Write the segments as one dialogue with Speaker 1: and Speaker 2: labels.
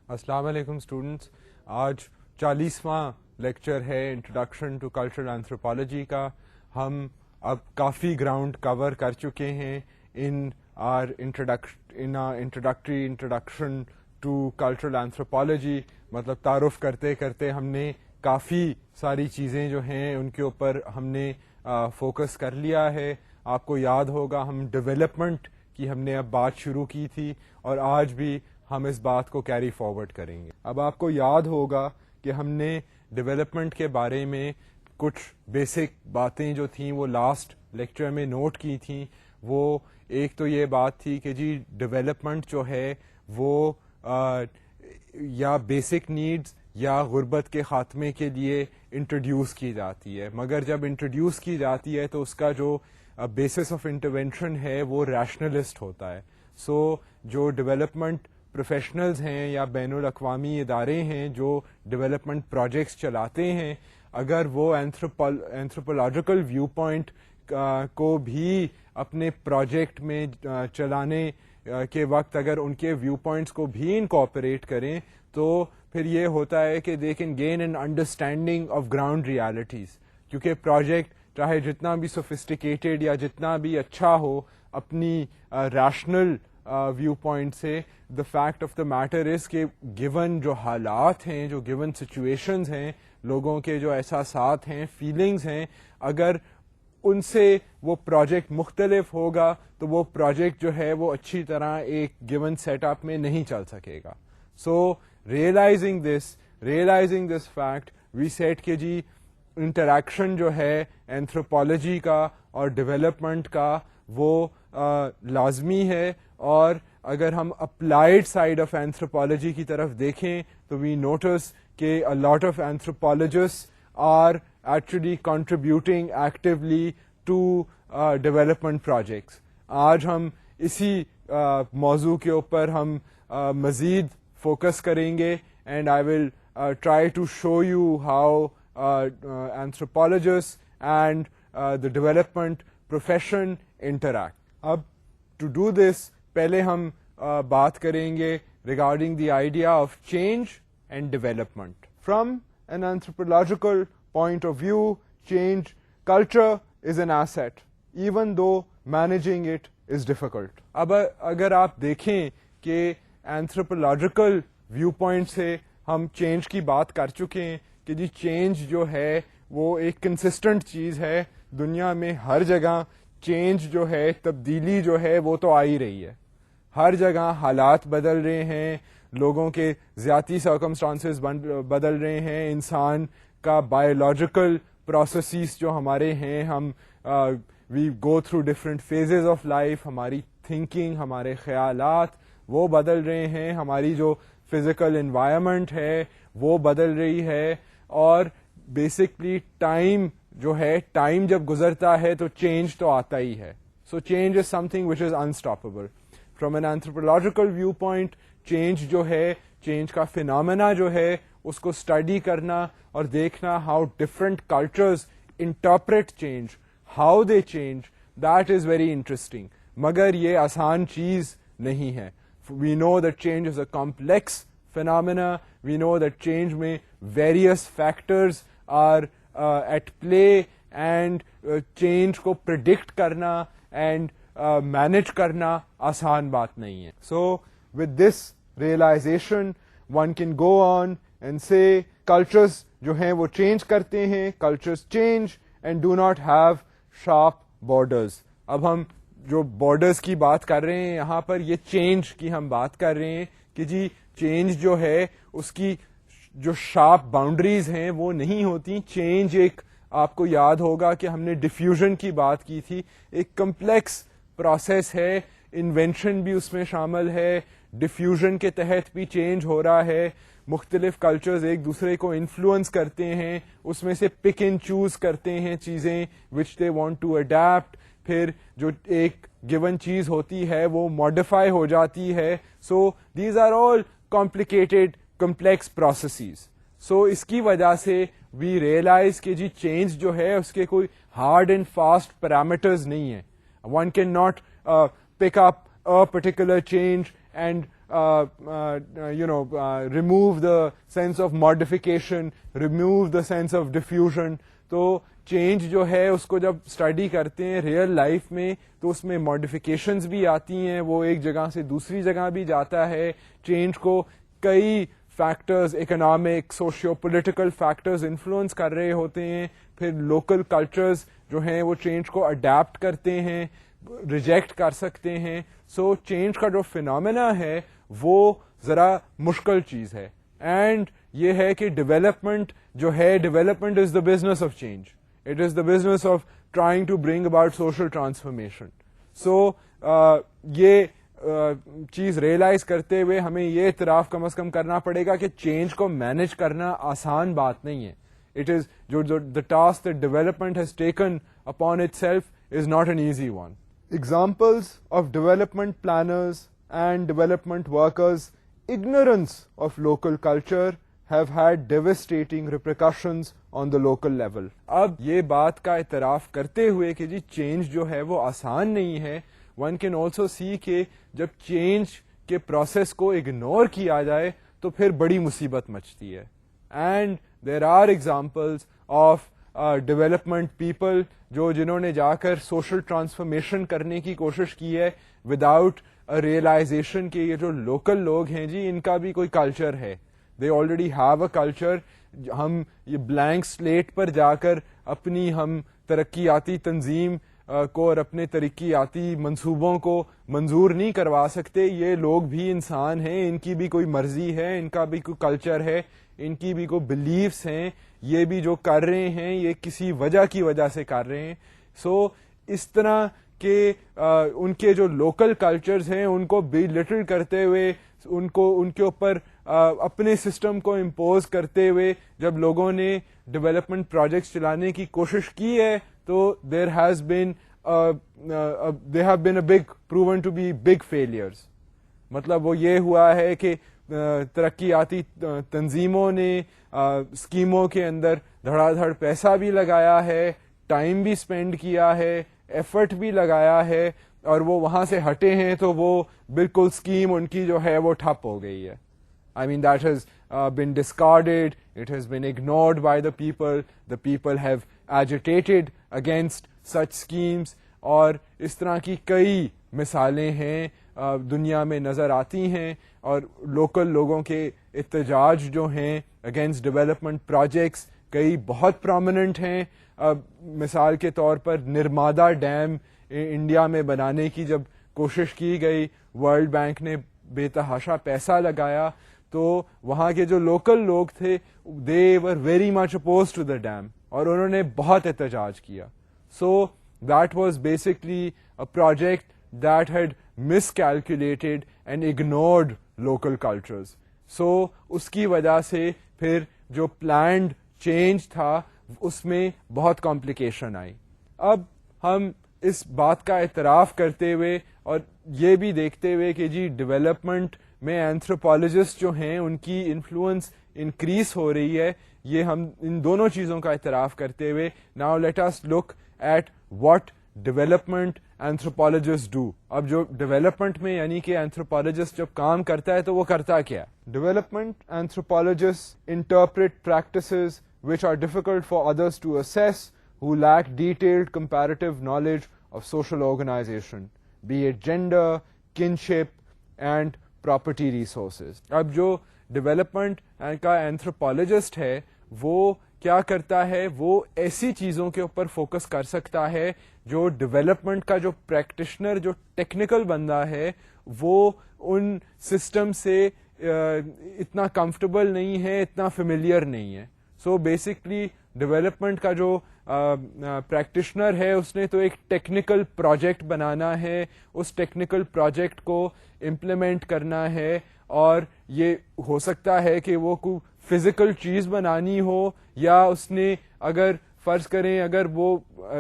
Speaker 1: السلام علیکم اسٹوڈنٹس. آج 40واں لیکچر ہے انٹروڈکشن ٹو کلچرل اینتھروپالوجی کا. ہم اب کافی گراؤنڈ کور کر چکے ہیں in introductory introduction to cultural anthropology. مطلب تعارف کرتے کرتے ہم نے کافی ساری چیزیں جو ہیں ان کے اوپر ہم نے فوکس کر لیا ہے. آپ کو یاد ہوگا ہم ڈیولپمنٹ کی ہم نے اب بات شروع کی تھی اور آج بھی ہم اس بات کو کیری فارورڈ کریں گے. اب آپ کو یاد ہوگا کہ ہم نے ڈیولپمنٹ کے بارے میں کچھ بیسک باتیں جو تھیں وہ لاسٹ لیکچر میں نوٹ کی تھیں. وہ ایک تو یہ بات تھی کہ جی ڈیولپمنٹ جو ہے وہ یا بیسک نیڈز یا غربت کے خاتمے کے لیے انٹروڈیوس کی جاتی ہے, مگر جب انٹروڈیوس کی جاتی ہے تو اس کا جو بیسس آف انٹروینشن ہے وہ ریشنلسٹ ہوتا ہے. سو جو ڈیولپمنٹ پروفیشنلز ہیں یا بین الاقوامی ادارے ہیں جو ڈیولپمنٹ پروجیکٹس چلاتے ہیں, اگر وہ اینتھروپولوجیکل ویو پوائنٹ کو بھی اپنے پروجیکٹ میں چلانے کے وقت اگر ان کے ویو پوائنٹس کو بھی انکارپوریٹ کریں تو پھر یہ ہوتا ہے کہ they can gain an understanding of ground realities. کیونکہ پروجیکٹ چاہے جتنا بھی سوفسٹیکیٹڈ یا جتنا بھی اچھا ہو اپنی ریشنل ویو پوائنٹ سے, the fact of the matter is کہ گیون جو حالات ہیں, جو گیون سچویشنز ہیں, لوگوں کے جو احساسات ہیں, فیلنگز ہیں, اگر ان سے وہ پروجیکٹ مختلف ہوگا تو وہ پروجیکٹ جو ہے وہ اچھی طرح ایک گیون سیٹ اپ میں نہیں چل سکے گا. So realising this fact we set کہ جی انٹریکشن جو ہے اینتھروپالوجی کا اور ڈیولپمنٹ کا وہ لازمی ہے. اور اگر ہم اپلائیڈ سائڈ آف اینتھروپالوجی کی طرف دیکھیں تو وی نوٹس کہ a lot of anthropologists are actually contributing actively to development projects. آج ہم اسی موضوع کے اوپر ہم مزید فوکس کریں گے and I will try to show you how anthropologists and the development profession interact. اب to do this پہلے ہم بات کریں گے regarding the idea of change and development. From an anthropological point of view, culture is an asset, even though managing it is difficult. اب اگر آپ دیکھیں کہ anthropological view point سے ہم چینج کی بات کر چکے ہیں کہ جی چینج جو ہے وہ ایک کنسسٹنٹ چیز ہے. دنیا میں ہر جگہ چینج جو ہے, تبدیلی جو ہے وہ تو آ ہی رہی ہے. ہر جگہ حالات بدل رہے ہیں, لوگوں کے ذاتی سرکمسٹانسز بدل رہے ہیں, انسان کا بایولوجیکل پروسیسز جو ہمارے ہیں, ہم we go through different phases of life, ہماری تھنکنگ, ہمارے خیالات وہ بدل رہے ہیں, ہماری جو فزیکل انوائرمنٹ ہے وہ بدل رہی ہے. اور بیسکلی ٹائم جو ہے, ٹائم جب گزرتا ہے تو چینج تو آتا ہی ہے. So change is something which is unstoppable. From an anthropological view point change جو ہے, چینج کا فینامنا جو ہے اس کو اسٹڈی کرنا اور دیکھنا how different cultures interpret change, how they change, that is very interesting. مگر یہ آسان چیز نہیں ہے. We know that change is a complex phenomena. We know that change میں various factors are at play and change کو predict کرنا and manage کرنا آسان بات نہیں ہے. So with this realization one can go on and say cultures جو ہیں وہ change کرتے ہیں, cultures change and do not have sharp borders. اب ہم جو borders کی بات کر رہے ہیں یہاں پر, یہ change کی ہم بات کر رہے ہیں کہ جی چینج جو ہے اس کی جو شارپ باؤنڈریز ہیں وہ نہیں ہوتی. چینج ایک, آپ کو یاد ہوگا کہ ہم نے ڈیفیوژن کی بات کی تھی, ایک کمپلیکس پروسیس ہے, انوینشن بھی اس میں شامل ہے, ڈیفیوژن کے تحت بھی چینج ہو رہا ہے. مختلف کلچرز ایک دوسرے کو انفلوئنس کرتے ہیں, اس میں سے پک اینڈ چوز کرتے ہیں چیزیں وچ دے وانٹ ٹو اڈیپٹ. پھر جو ایک گیون چیز ہوتی ہے وہ ماڈیفائی ہو جاتی ہے. So these are all complicated complex processes. So اس کی وجہ سے we realize کہ جی چینج جو ہے اس کے کوئی hard and fast parameters نہیں ہیں. One can not pick up a particular change and remove the sense of modification, remove the sense of diffusion. تو چینج جو ہے اس کو جب اسٹڈی کرتے ہیں ریئل لائف میں تو اس میں ماڈیفکیشنز بھی آتی ہیں, وہ ایک جگہ سے دوسری جگہ بھی جاتا ہے. چینج کو کئی factors, economic, socio political factors influence کر رہے ہوتے ہیں. پھر لوکل کلچرز جو ہیں وہ چینج کو اڈیپٹ کرتے ہیں, ریجیکٹ کر سکتے ہیں. سو چینج کا جو فینومینا ہے وہ ذرا مشکل چیز ہے. اینڈ یہ ہے کہ ڈیولپمنٹ جو ہے, development is the business of change. It is the business of trying to bring about social transformation. So یہ چیز ریئلائز کرتے ہوئے ہمیں یہ اعتراف کم از کم کرنا پڑے گا کہ چینج کو مینج کرنا آسان بات نہیں ہے. It is the task that development has taken upon itself is not an easy one. Examples of development planners and development workers' ignorance of local culture have had devastating repercussions on the local level. اب یہ بات کا اعتراف کرتے ہوئے کہ جی change جو ہے وہ آسان نہیں ہے, one can also see کہ جب چینج کے پروسیس کو اگنور کیا جائے تو پھر بڑی مصیبت مچتی ہے. And there are examples of development people جنہوں نے جا کر سوشل ٹرانسفارمیشن کرنے کی کوشش کی ہے وداؤٹ ریئلائزیشن کہ یہ جو لوکل لوگ ہیں جی ان کا بھی کوئی کلچر ہے. They already have a culture. ہم یہ بلینک سلیٹ پر جا کر اپنی ہم ترقیاتی تنظیم کو اور اپنے ترقیاتی منصوبوں کو منظور نہیں کروا سکتے. یہ لوگ بھی انسان ہیں, ان کی بھی کوئی مرضی ہے, ان کا بھی کوئی کلچر ہے, ان کی بھی کوئی بلیفس ہیں. یہ بھی جو کر رہے ہیں یہ کسی وجہ کی وجہ سے کر رہے ہیں. سو اس طرح کہ ان کے جو لوکل کلچرز ہیں ان کو بی لٹل کرتے ہوئے, ان کے اوپر اپنے سسٹم کو امپوز کرتے ہوئے جب لوگوں نے ڈیولپمنٹ پروجیکٹس چلانے کی کوشش کی ہے تو they have been a big proven to be big failures. مطلب وہ یہ ہوا ہے کہ ترقیاتی تنظیموں نے اسکیموں کے اندر دھڑا دھڑ پیسہ بھی لگایا ہے, ٹائم بھی اسپینڈ کیا ہے, ایفرٹ بھی لگایا ہے, اور وہ وہاں سے ہٹے ہیں تو وہ بالکل اسکیم ان کی جو ہے وہ ٹھپ ہو گئی ہے. I mean that has been discarded, it has been ignored by the people have agitated against such schemes. اور اس طرح کی کئی مثالیں ہیں دنیا میں نظر آتی ہیں, اور لوکل لوگوں کے احتجاج جو ہیں اگینسٹ ڈیولپمنٹ پروجیکٹس کئی بہت پرومیننٹ ہیں. مثال کے طور پر نرمادا ڈیم انڈیا میں بنانے کی جب کوشش کی گئی, ورلڈ بینک نے بے تحاشا پیسہ لگایا, تو وہاں کے جو لوکل لوگ تھے they were very much opposed to the dam, اور انہوں نے بہت احتجاج کیا. So that was basically a project that had miscalculated and ignored local cultures. So اس کی وجہ سے پھر جو پلانڈ چینج تھا اس میں بہت کمپلیکیشن آئی. اب ہم اس بات کا اعتراف کرتے ہوئے اور یہ بھی دیکھتے ہوئے کہ جی ڈیولپمنٹ میں اینتھروپولوجسٹ جو ہیں ان کی انفلوئنس انکریز ہو رہی ہے, یہ ہم ان دونوں چیزوں کا اعتراف کرتے ہوئے now let us look at what development anthropologists do. اب جو ڈیولپمنٹ میں یعنی کہ اینتھروپولوجسٹ جب کام کرتا ہے تو وہ کرتا کیا؟ Development anthropologist interpret practices which are difficult for others to assess who lack detailed comparative knowledge of social organization, be it gender, kinship and property resources. اب جو ڈیولپمنٹ کا اینتھروپولوجسٹ ہے وہ کیا کرتا ہے, وہ ایسی چیزوں کے اوپر فوکس کر سکتا ہے جو ڈیولپمنٹ کا جو پریکٹیشنر جو ٹیکنیکل بندہ ہے وہ ان سسٹم سے اتنا کمفرٹیبل نہیں ہے, اتنا فیملیئر نہیں ہے. سو بیسکلی ڈیولپمنٹ کا جو پریکٹیشنر ہے اس نے تو ایک ٹیکنیکل پروجیکٹ بنانا ہے, اس ٹیکنیکل پروجیکٹ کو امپلیمنٹ کرنا ہے, اور یہ ہو سکتا ہے کہ وہ کوئی فزیکل چیز بنانی ہو, یا اس نے اگر فرض کریں اگر وہ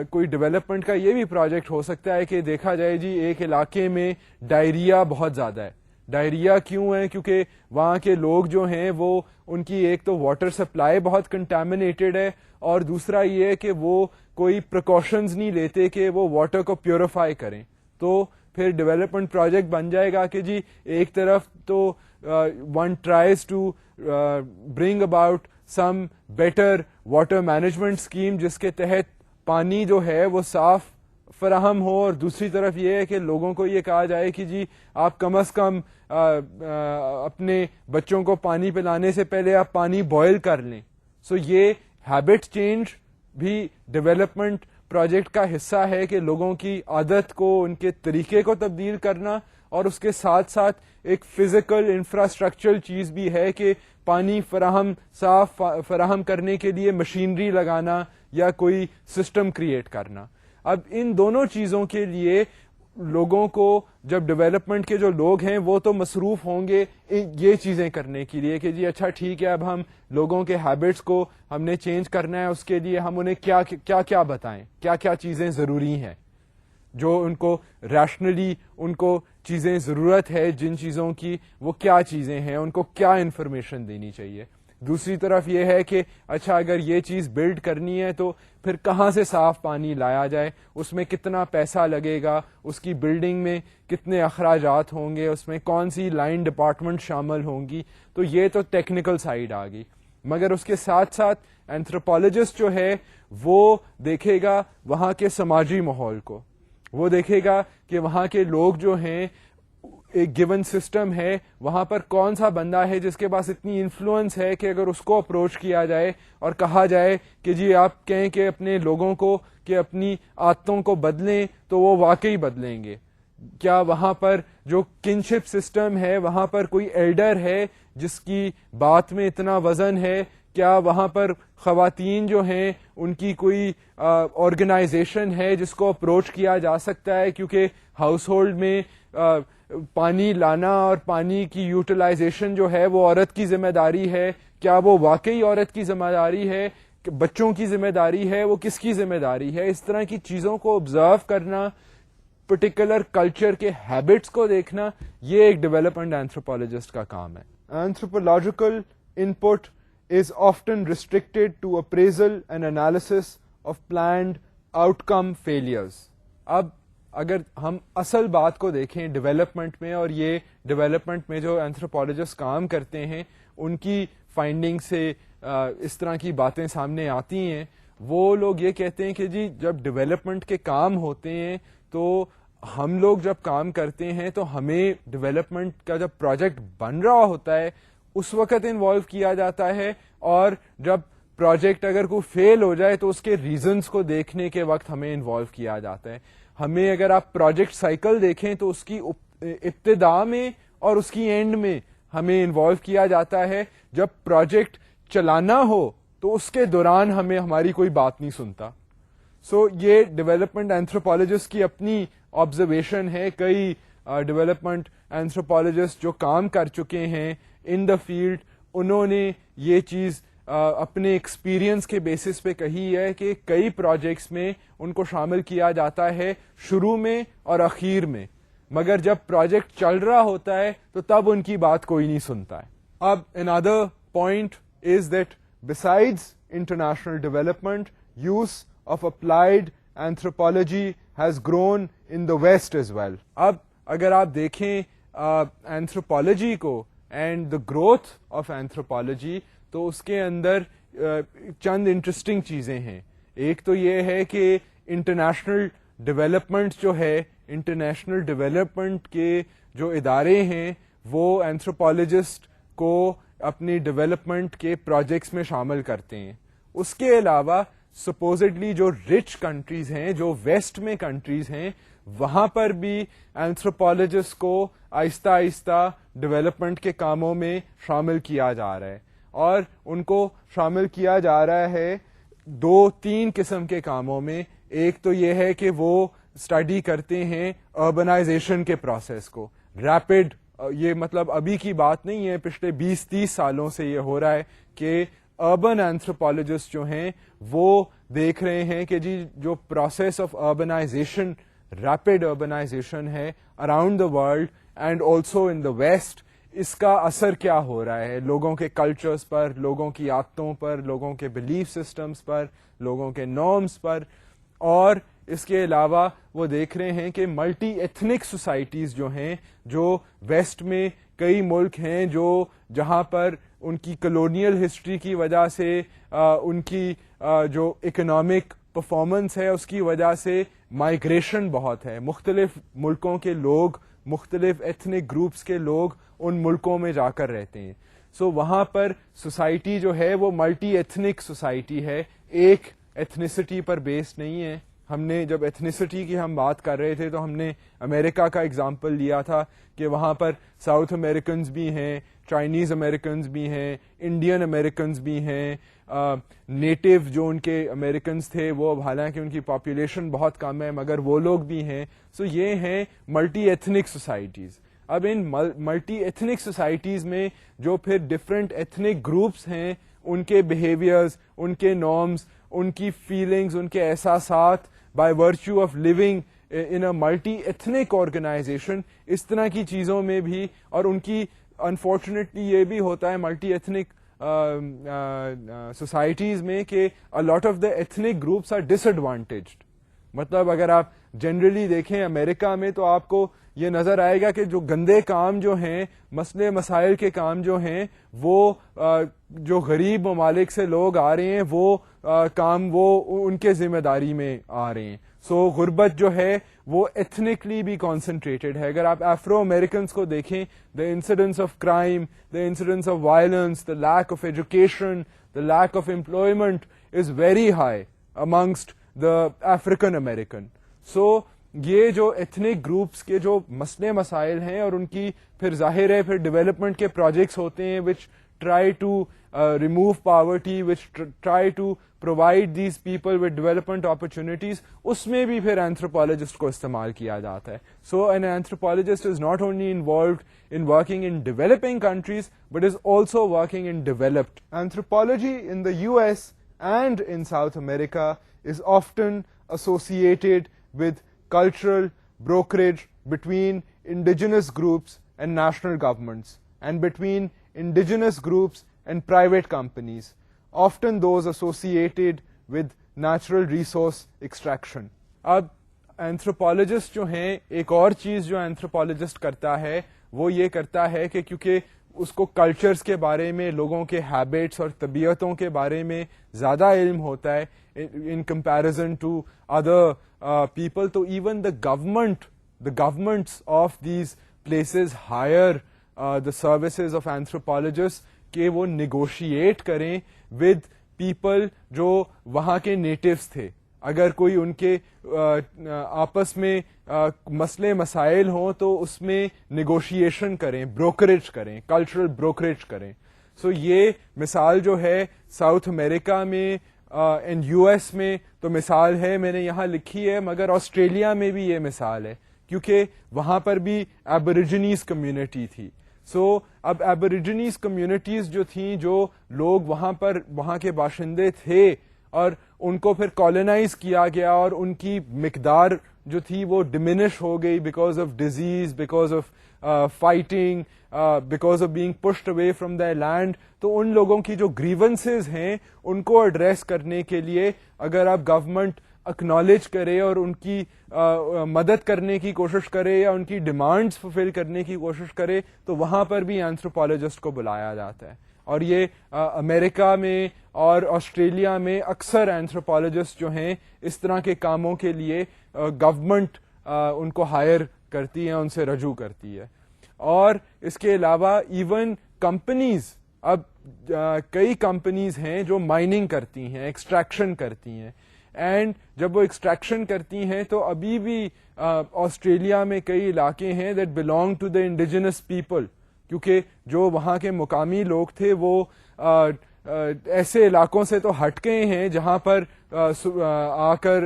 Speaker 1: کوئی ڈیولپمنٹ کا یہ بھی پروجیکٹ ہو سکتا ہے کہ دیکھا جائے جی ایک علاقے میں ڈائریا بہت زیادہ ہے. ڈائریا کیوں ہے؟ کیونکہ وہاں کے لوگ جو ہیں وہ ان کی ایک تو واٹر سپلائی بہت کنٹامنیٹڈ ہے, اور دوسرا یہ ہے کہ وہ کوئی پریکاشنز نہیں لیتے کہ وہ واٹر کو پیوریفائی کریں. تو پھر ڈیولپمنٹ پروجیکٹ بن جائے گا کہ جی ایک طرف تو one tries to bring about some better water management scheme جس کے تحت پانی جو ہے وہ صاف فراہم ہو، اور دوسری طرف یہ ہے کہ لوگوں کو یہ کہا جائے کہ جی آپ کم از کم اپنے بچوں کو پانی پلانے سے پہلے آپ پانی بوائل کر لیں. سو یہ ہیبٹ چینج بھی ڈیولپمنٹ پروجیکٹ کا حصہ ہے کہ لوگوں کی عادت کو، ان کے طریقے کو تبدیل کرنا، اور اس کے ساتھ ساتھ ایک فزیکل انفراسٹرکچرل چیز بھی ہے کہ پانی صاف فراہم کرنے کے لیے مشینری لگانا یا کوئی سسٹم کریٹ کرنا. اب ان دونوں چیزوں کے لیے لوگوں کو، جب ڈیولپمنٹ کے جو لوگ ہیں وہ تو مصروف ہوں گے یہ چیزیں کرنے کے لیے کہ جی اچھا ٹھیک ہے اب ہم لوگوں کے ہیبٹس کو ہم نے چینج کرنا ہے، اس کے لیے ہم انہیں کیا کیا بتائیں، کیا کیا چیزیں ضروری ہیں جو ان کو ریشنلی ان کو چیزیں ضرورت ہے، جن چیزوں کی وہ کیا چیزیں ہیں، ان کو کیا انفارمیشن دینی چاہیے. دوسری طرف یہ ہے کہ اچھا اگر یہ چیز بلڈ کرنی ہے تو پھر کہاں سے صاف پانی لایا جائے، اس میں کتنا پیسہ لگے گا، اس کی بلڈنگ میں کتنے اخراجات ہوں گے، اس میں کون سی لائن ڈپارٹمنٹ شامل ہوں گی. تو یہ تو ٹیکنیکل سائیڈ آ گئی. مگر اس کے ساتھ ساتھ اینتھروپولوجسٹ جو ہے وہ دیکھے گا وہاں کے سماجی ماحول کو، وہ دیکھے گا کہ وہاں کے لوگ جو ہیں، ایک گیون سسٹم ہے وہاں پر کون سا بندہ ہے جس کے پاس اتنی انفلوئنس ہے کہ اگر اس کو اپروچ کیا جائے اور کہا جائے کہ جی آپ کہیں کہ اپنے لوگوں کو کہ اپنی عادتوں کو بدلیں تو وہ واقعی بدلیں گے. کیا وہاں پر جو کنشپ سسٹم ہے وہاں پر کوئی ایلڈر ہے جس کی بات میں اتنا وزن ہے؟ کیا وہاں پر خواتین جو ہیں ان کی کوئی آرگنائزیشن ہے جس کو اپروچ کیا جا سکتا ہے؟ کیونکہ ہاؤس ہولڈ میں پانی لانا اور پانی کی یوٹیلائزیشن جو ہے وہ عورت کی ذمہ داری ہے. کیا وہ واقعی عورت کی ذمہ داری ہے، بچوں کی ذمہ داری ہے، وہ کس کی ذمہ داری ہے؟ اس طرح کی چیزوں کو آبزرو کرنا، پرٹیکولر کلچر کے ہیبٹس کو دیکھنا، یہ ایک ڈیولپمنٹ اینتھروپولوجسٹ کا کام ہے. Anthropological input is often restricted to appraisal and analysis of planned outcome failures. اب اگر ہم اصل بات کو دیکھیں ڈیولپمنٹ میں، اور یہ ڈیولپمنٹ میں جو اینتھروپولوجسٹ کام کرتے ہیں ان کی فائنڈنگ سے اس طرح کی باتیں سامنے آتی ہیں. وہ لوگ یہ کہتے ہیں کہ جی جب ڈیولپمنٹ کے کام ہوتے ہیں تو ہم لوگ جب کام کرتے ہیں تو ہمیں ڈیولپمنٹ کا جب پروجیکٹ بن رہا ہوتا ہے اس وقت انوالو کیا جاتا ہے، اور جب پروجیکٹ اگر کوئی فیل ہو جائے تو اس کے ریزنز کو دیکھنے کے وقت ہمیں انوالو کیا جاتا ہے. ہمیں اگر آپ پروجیکٹ سائیکل دیکھیں تو اس کی ابتدا میں اور اس کی اینڈ میں ہمیں انوالو کیا جاتا ہے. جب پروجیکٹ چلانا ہو تو اس کے دوران ہمیں ہماری کوئی بات نہیں سنتا. سو یہ ڈیولپمنٹ اینتھروپولوجسٹ کی اپنی آبزرویشن ہے. کئی ڈیولپمنٹ اینتھروپولوجسٹ جو کام کر چکے ہیں ان دا فیلڈ، انہوں نے یہ چیز اپنے ایکسپیرینس کے بیسس پہ کہی ہے کہ کئی پروجیکٹس میں ان کو شامل کیا جاتا ہے شروع میں اور اخیر میں، مگر جب پروجیکٹ چل رہا ہوتا ہے تو تب ان کی بات کوئی نہیں سنتا ہے. اب another point is that besides international development, use of applied anthropology has grown in the West as well. اب اگر آپ دیکھیں anthropology کو and the growth of anthropology تو اس کے اندر چند انٹرسٹنگ چیزیں ہیں. ایک تو یہ ہے کہ انٹرنیشنل ڈیولپمنٹ جو ہے، انٹرنیشنل ڈیولپمنٹ کے جو ادارے ہیں وہ اینتھروپولوجسٹ کو اپنی ڈیولپمنٹ کے پروجیکٹس میں شامل کرتے ہیں. اس کے علاوہ سپوزڈلی جو رچ کنٹریز ہیں، جو ویسٹ میں کنٹریز ہیں، وہاں پر بھی اینتھروپولوجسٹ کو آہستہ آہستہ ڈیولپمنٹ کے کاموں میں شامل کیا جا رہا ہے. اور ان کو شامل کیا جا رہا ہے 2-3 قسم کے کاموں میں. ایک تو یہ ہے کہ وہ اسٹڈی کرتے ہیں اربنائزیشن کے پروسیس کو، ریپڈ، یہ مطلب ابھی کی بات نہیں ہے، پچھلے 20-30 سالوں سے یہ ہو رہا ہے کہ اربن اینتھروپولوجسٹ جو ہیں وہ دیکھ رہے ہیں کہ جی جو process of urbanisation, rapid urbanisation ہے around the world and also in the West, اس کا اثر کیا ہو رہا ہے لوگوں کے کلچرز پر، لوگوں کی عادتوں پر، لوگوں کے بلیف سسٹمز پر، لوگوں کے نارمز پر. اور اس کے علاوہ وہ دیکھ رہے ہیں کہ ملٹی ایتھنک سوسائٹیز جو ہیں, جو ویسٹ میں کئی ملک ہیں جو جہاں پر ان کی کلونیل ہسٹری کی وجہ سے ان کی جو اکنامک پرفارمنس ہے اس کی وجہ سے مائیگریشن بہت ہے, مختلف ملکوں کے لوگ, مختلف ایتھنک گروپس کے لوگ ان ملکوں میں جا کر رہتے ہیں. سو وہاں پر سوسائٹی جو ہے وہ ملٹی ایتھنک سوسائٹی ہے, ایک ایتھنیسٹی پر بیس نہیں ہے. ہم نے جب ایتھنیسٹی کی ہم بات کر رہے تھے تو ہم نے امریکہ کا اگزامپل لیا تھا کہ وہاں پر ساؤتھ امریکنز بھی ہیں, چائنیز امریکنز بھی ہیں, انڈین امریکنز بھی ہیں, نیٹو جو ان کے امریکنز تھے وہ حالانکہ ان کی پاپولیشن بہت کم ہے مگر وہ لوگ بھی ہیں. سو یہ ہیں ملٹی ایتھنک سوسائٹیز. اب ان ملٹی ایتھنک سوسائٹیز میں جو پھر ڈفرینٹ ایتھنک گروپس ہیں ان کے بیہیویئرز, ان کے نارمز, ان کی فیلنگز, ان کے احساسات by virtue of living in a multi ethnic organisation, اس طرح کی چیزوں میں بھی, اور ان کی انفارچونیٹلی یہ بھی ہوتا ہے ملٹی ایتھنک سوسائٹیز میں کہ a lot of the ethnic groups are disadvantaged. مطلب اگر آپ جنرلی دیکھیں امریکہ میں تو آپ کو یہ نظر آئے گا کہ جو گندے کام جو ہیں, مسئلے مسائل کے کام جو ہیں, وہ جو غریب ممالک سے لوگ آ رہے ہیں وہ کام وہ ان کے ذمہ داری میں آ رہے ہیں. سو غربت جو ہے وہ ایتھنکلی بھی کانسنٹریٹڈ ہے. اگر آپ افرو امریکنس کو دیکھیں, the incidence of crime, the incidence of violence, the lack of education, the lack of employment is very high amongst the African American. So یہ جو ایتھنک گروپس کے جو مسئلے مسائل ہیں اور ان کی پھر ظاہر ہے پھر ڈیولپمنٹ کے پروجیکٹس ہوتے ہیں which try to remove poverty, which try to provide these people with development opportunities, اس میں بھی پھر اینتھروپولوجسٹ کو استعمال کیا جاتا ہے. So an anthropologist is not only involved in working in developing countries but is also working in developed. Anthropology in the US and in South America is often associated with cultural brokerage between indigenous groups and national governments, and between indigenous groups and private companies, often those associated with natural resource extraction. اب anthropologist جو ہیں, ایک اور چیز جو anthropologist کرتا ہے وہ یہ کرتا ہے کہ کیونکہ اس کو کلچرز کے بارے میں, لوگوں کے ہیبٹس اور طبیعتوں کے بارے میں زیادہ علم ہوتا ہے in comparison to other people, تو even the governments of these places hire the services of anthropologist کہ وہ نیگوشیٹ کریں ود پیپل جو وہاں کے نیٹیوز تھے. اگر کوئی ان کے آپس میں مسئلے مسائل ہوں تو اس میں نیگوشیشن کریں, بروکریج کریں, کلچرل بروکریج کریں. سو یہ مثال جو ہے ساؤتھ امریکہ میں اینڈ یو ایس میں تو مثال ہے, میں نے یہاں لکھی ہے, مگر آسٹریلیا میں بھی یہ مثال ہے کیونکہ وہاں پر بھی ایبوریجنیز کمیونٹی تھی. سو اب ایبوریجنیز کمیونٹیز جو تھیں, جو لوگ وہاں کے باشندے تھے اور ان کو پھر کالونائز کیا گیا اور ان کی مقدار جو تھی وہ ڈمینش ہو گئی because of disease, because of fighting, because of being pushed away from the land. تو ان لوگوں کی جو گریونسز ہیں ان کو ایڈریس کرنے کے لیے اگر آپ گورنمنٹ اکنالج کرے اور ان کی مدد کرنے کی کوشش کرے یا ان کی ڈیمانڈز فلفل کرنے کی کوشش کرے تو وہاں پر بھی اینتھروپولوجسٹ کو بلایا جاتا ہے. اور یہ امریکہ میں اور آسٹریلیا میں اکثر اینتھروپولوجسٹ جو ہیں اس طرح کے کاموں کے لیے گورنمنٹ ان کو ہائر کرتی ہے, ان سے رجوع کرتی ہے. اور اس کے علاوہ ایون کمپنیز, اب کئی کمپنیز ہیں جو مائننگ کرتی ہیں, ایکسٹریکشن کرتی ہیں, اینڈ جب وہ ایکسٹریکشن کرتی ہیں تو ابھی بھی آسٹریلیا میں کئی علاقے ہیں that belong to the indigenous people, کیونکہ جو وہاں کے مقامی لوگ تھے وہ ایسے علاقوں سے تو ہٹ گئے ہیں جہاں پر آ کر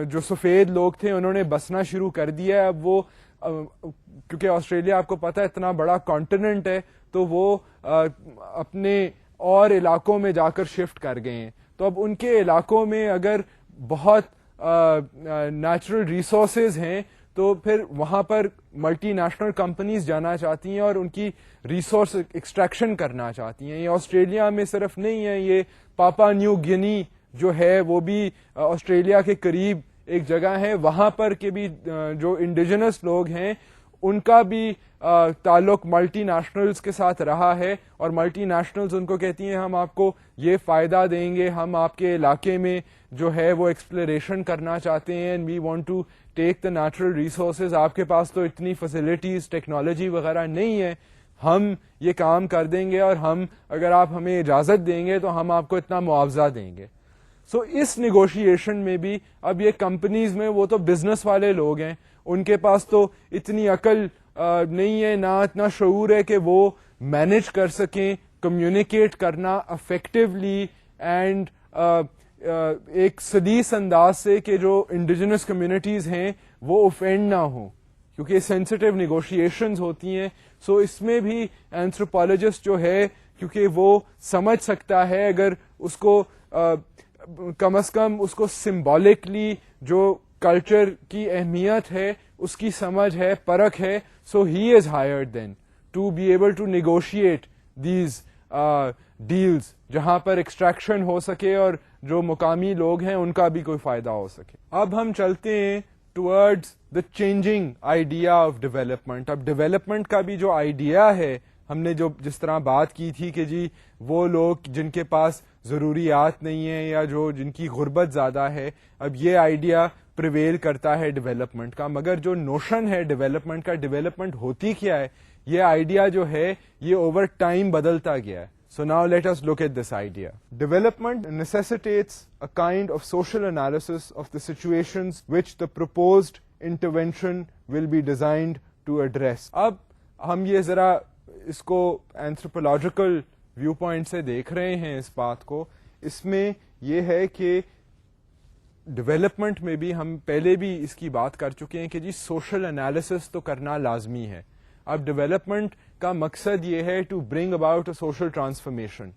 Speaker 1: جو سفید لوگ تھے انہوں نے بسنا شروع کر دیا. اب وہ کیونکہ آسٹریلیا آپ کو پتہ ہے اتنا بڑا کانٹیننٹ ہے تو وہ اپنے اور علاقوں میں جا کر شفٹ کر گئے ہیں. تو اب ان کے علاقوں میں اگر بہت نیچرل ریسورسز ہیں تو پھر وہاں پر ملٹی نیشنل کمپنیز جانا چاہتی ہیں اور ان کی ریسورس ایکسٹریکشن کرنا چاہتی ہیں. یہ آسٹریلیا میں صرف نہیں ہے, یہ پاپا نیو گینی جو ہے وہ بھی آسٹریلیا کے قریب ایک جگہ ہے, وہاں پر کے بھی جو انڈیجنس لوگ ہیں ان کا بھی تعلق ملٹی نیشنلز کے ساتھ رہا ہے, اور ملٹی نیشنلز ان کو کہتی ہیں ہم آپ کو یہ فائدہ دیں گے, ہم آپ کے علاقے میں جو ہے وہ ایکسپلوریشن کرنا چاہتے ہیں, and we want to take the natural resources, آپ کے پاس تو اتنی فیسلٹیز ٹیکنالوجی وغیرہ نہیں ہے, ہم یہ کام کر دیں گے, اور ہم اگر آپ ہمیں اجازت دیں گے تو ہم آپ کو اتنا معاوضہ دیں گے. سو اس نیگوشیشن میں بھی اب یہ کمپنیز میں وہ تو بزنس والے لوگ ہیں, ان کے پاس تو اتنی عقل نہیں ہے, نہ اتنا شعور ہے کہ وہ مینج کر سکیں کمیونیکیٹ کرنا افیکٹولی اینڈ ایک سلیس انداز سے کہ جو انڈیجنس کمیونٹیز ہیں وہ اوفینڈ نہ ہوں, کیونکہ سینسٹیو نیگوشیشنز ہوتی ہیں. سو اس میں بھی اینتھروپولوجسٹ جو ہے کیونکہ وہ سمجھ سکتا ہے, اگر اس کو کم از کم اس کو سمبولکلی جو کلچر کی اہمیت ہے اس کی سمجھ ہے, پرکھ ہے, so he is hired then to be able to negotiate these deals جہاں پر ایکسٹریکشن ہو سکے اور جو مقامی لوگ ہیں ان کا بھی کوئی فائدہ ہو سکے. اب ہم چلتے ہیں towards the changing idea of development. اب ڈیولپمنٹ کا بھی جو آئیڈیا ہے, ہم نے جو جس طرح بات کی تھی کہ جی وہ لوگ جن کے پاس ضروریات نہیں ہیں یا جو جن کی غربت زیادہ ہے, اب یہ آئیڈیا پریویل کرتا ہے ڈیولپمنٹ کا, مگر جو نوشن ہے ڈیولپمنٹ کا, ڈیولپمنٹ ہوتی کیا ہے, یہ آئیڈیا جو ہے یہ اوور ٹائم بدلتا گیا ہے. So now let us look at this idea. Development necessitates a kind of social analysis of the situations which the proposed intervention will be designed to address. اب ہم یہ ذرا اس کو anthropological view point سے دیکھ رہے ہیں اس بات کو. اس میں یہ ہے کہ ڈیولپمنٹ میں بھی ہم پہلے بھی اس کی بات کر چکے ہیں کہ جی سوشل انالیسس تو کرنا لازمی ہے. اب ڈیولپمنٹ کا مقصد یہ ہے to bring about a social transformation.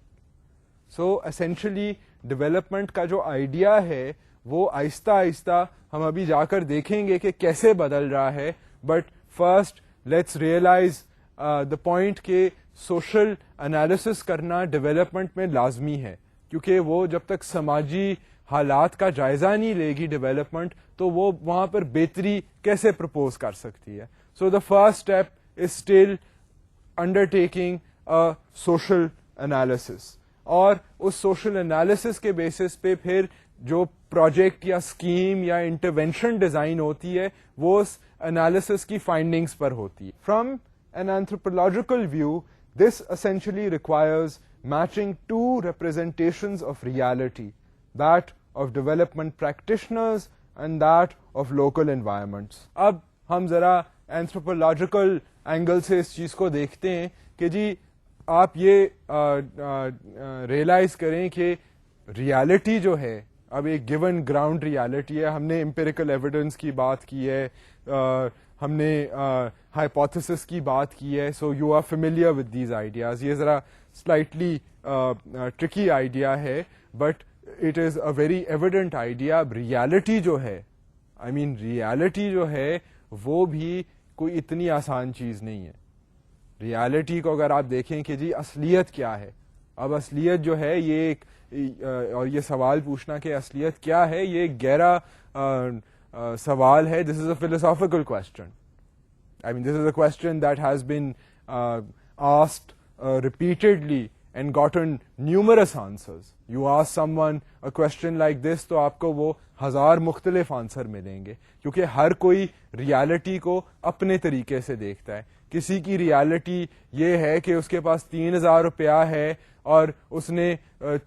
Speaker 1: So essentially development کا جو آئیڈیا ہے وہ آہستہ آہستہ ہم ابھی جا کر دیکھیں گے کہ کیسے بدل رہا ہے, but first let's realize the point کہ سوشل انالیسس کرنا ڈیولپمنٹ میں لازمی ہے, کیونکہ وہ جب تک سماجی حالات کا جائزہ نہیں لے گی ڈیولپمنٹ تو وہ وہاں پر بہتری کیسے پرپوز کر سکتی ہے. So the first step is still undertaking social analysis, اور اس سوشل انالیسس کے بیسس پہ پھر جو پروجیکٹ یا اسکیم یا انٹرونشن ڈیزائن ہوتی ہے وہ اس انالیسس کی فائنڈنگس پر ہوتی ہے. From an anthropological view this essentially requires matching two representations of reality, that of development practitioners and that of local environments. اب ہم ذرا اینتھروپولوجیکل اینگل سے اس چیز کو دیکھتے ہیں کہ جی آپ یہ ریئلائز کریں کہ ریالٹی جو ہے اب ایک گیون گراؤنڈ ریالٹی ہے. ہم نے امپیریکل ایویڈنس کی بات کی ہے, ہم نے ہائپوتھیسس کی بات کی ہے. So you are familiar with these ideas. یہ ذرا سلائٹلی ٹرکی آئیڈیا ہے but it is a very evident idea. اب ریالٹی جو ہے ریالٹی جو ہے وہ بھی کوئی اتنی آسان چیز نہیں ہے. ریالٹی کو اگر آپ دیکھیں کہ جی اصلیت کیا ہے, اب اصلیت جو ہے یہ ایک اور یہ سوال پوچھنا کہ اصلیت کیا ہے یہ ایک گہرا سوال ہے. This is a philosophical question. This is a question that has been asked repeatedly and gotten numerous answers. You ask someone a question like this تو آپ کو وہ 1000 مختلف آنسر ملیں گے, کیونکہ ہر کوئی ریالٹی کو اپنے طریقے سے دیکھتا ہے. کسی کی ریالٹی یہ ہے کہ اس کے پاس 3000 روپیہ ہے اور اس نے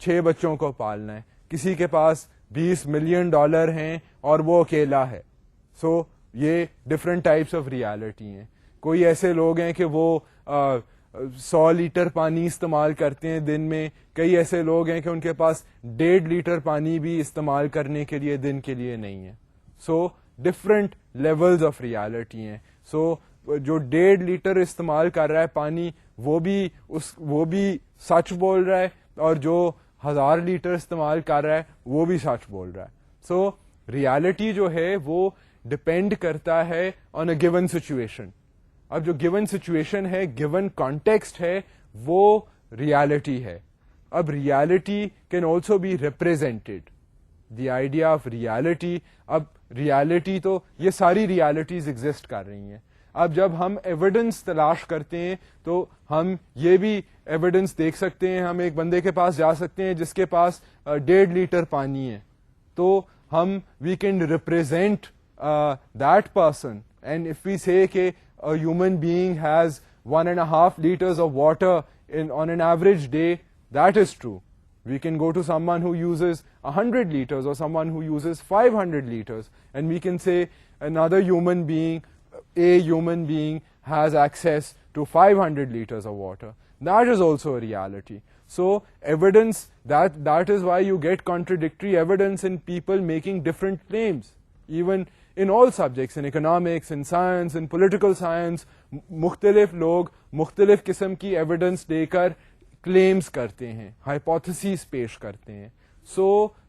Speaker 1: 6 بچوں کو پالنا ہے. کسی کے پاس $20 ملین ہیں اور وہ اکیلا ہے. سو یہ ڈفرینٹ ٹائپس آف ریالٹی ہیں. کوئی ایسے لوگ ہیں کہ وہ 100 لیٹر پانی استعمال کرتے ہیں دن میں, کئی ایسے لوگ ہیں کہ ان کے پاس 1.5 لیٹر پانی بھی استعمال کرنے کے لیے دن کے لیے نہیں ہے. سو ڈفرینٹ لیولز آف ریالٹی ہیں. سو جو 1.5 لیٹر استعمال کر رہا ہے پانی وہ بھی سچ بول رہا ہے, اور جو 1000 لیٹر استعمال کر رہا ہے وہ بھی سچ بول رہا ہے. سو ریالٹی جو ہے وہ ڈپینڈ کرتا ہے آن اے گیون سچویشن. اب جو گیون سچویشن ہے, گیون کانٹیکسٹ ہے, وہ ریالٹی ہے. اب reality can also be represented. The idea of reality. اب ریالٹی تو یہ ساری ریالٹیز ایگزسٹ کر رہی ہیں. اب جب ہم ایویڈنس تلاش کرتے ہیں تو ہم یہ بھی ایویڈنس دیکھ سکتے ہیں. ہم ایک بندے کے پاس جا سکتے ہیں جس کے پاس 1.5 لیٹر پانی ہے, تو ہم we can represent that person, and if we say کہ a human being has 1.5 liters of water on an average day, that is true. We can go to someone who uses 100 liters or someone who uses 500 liters, and we can say another human being, a human being has access to 500 liters of water. That is also a reality. So evidence, that is why you get contradictory evidence in people making different claims. Even in all subjects, in economics, in science, in political science, مختلف لوگ مختلف قسم کی evidence دے کر claims کرتے ہیں, hypotheses پیش کرتے ہیں. So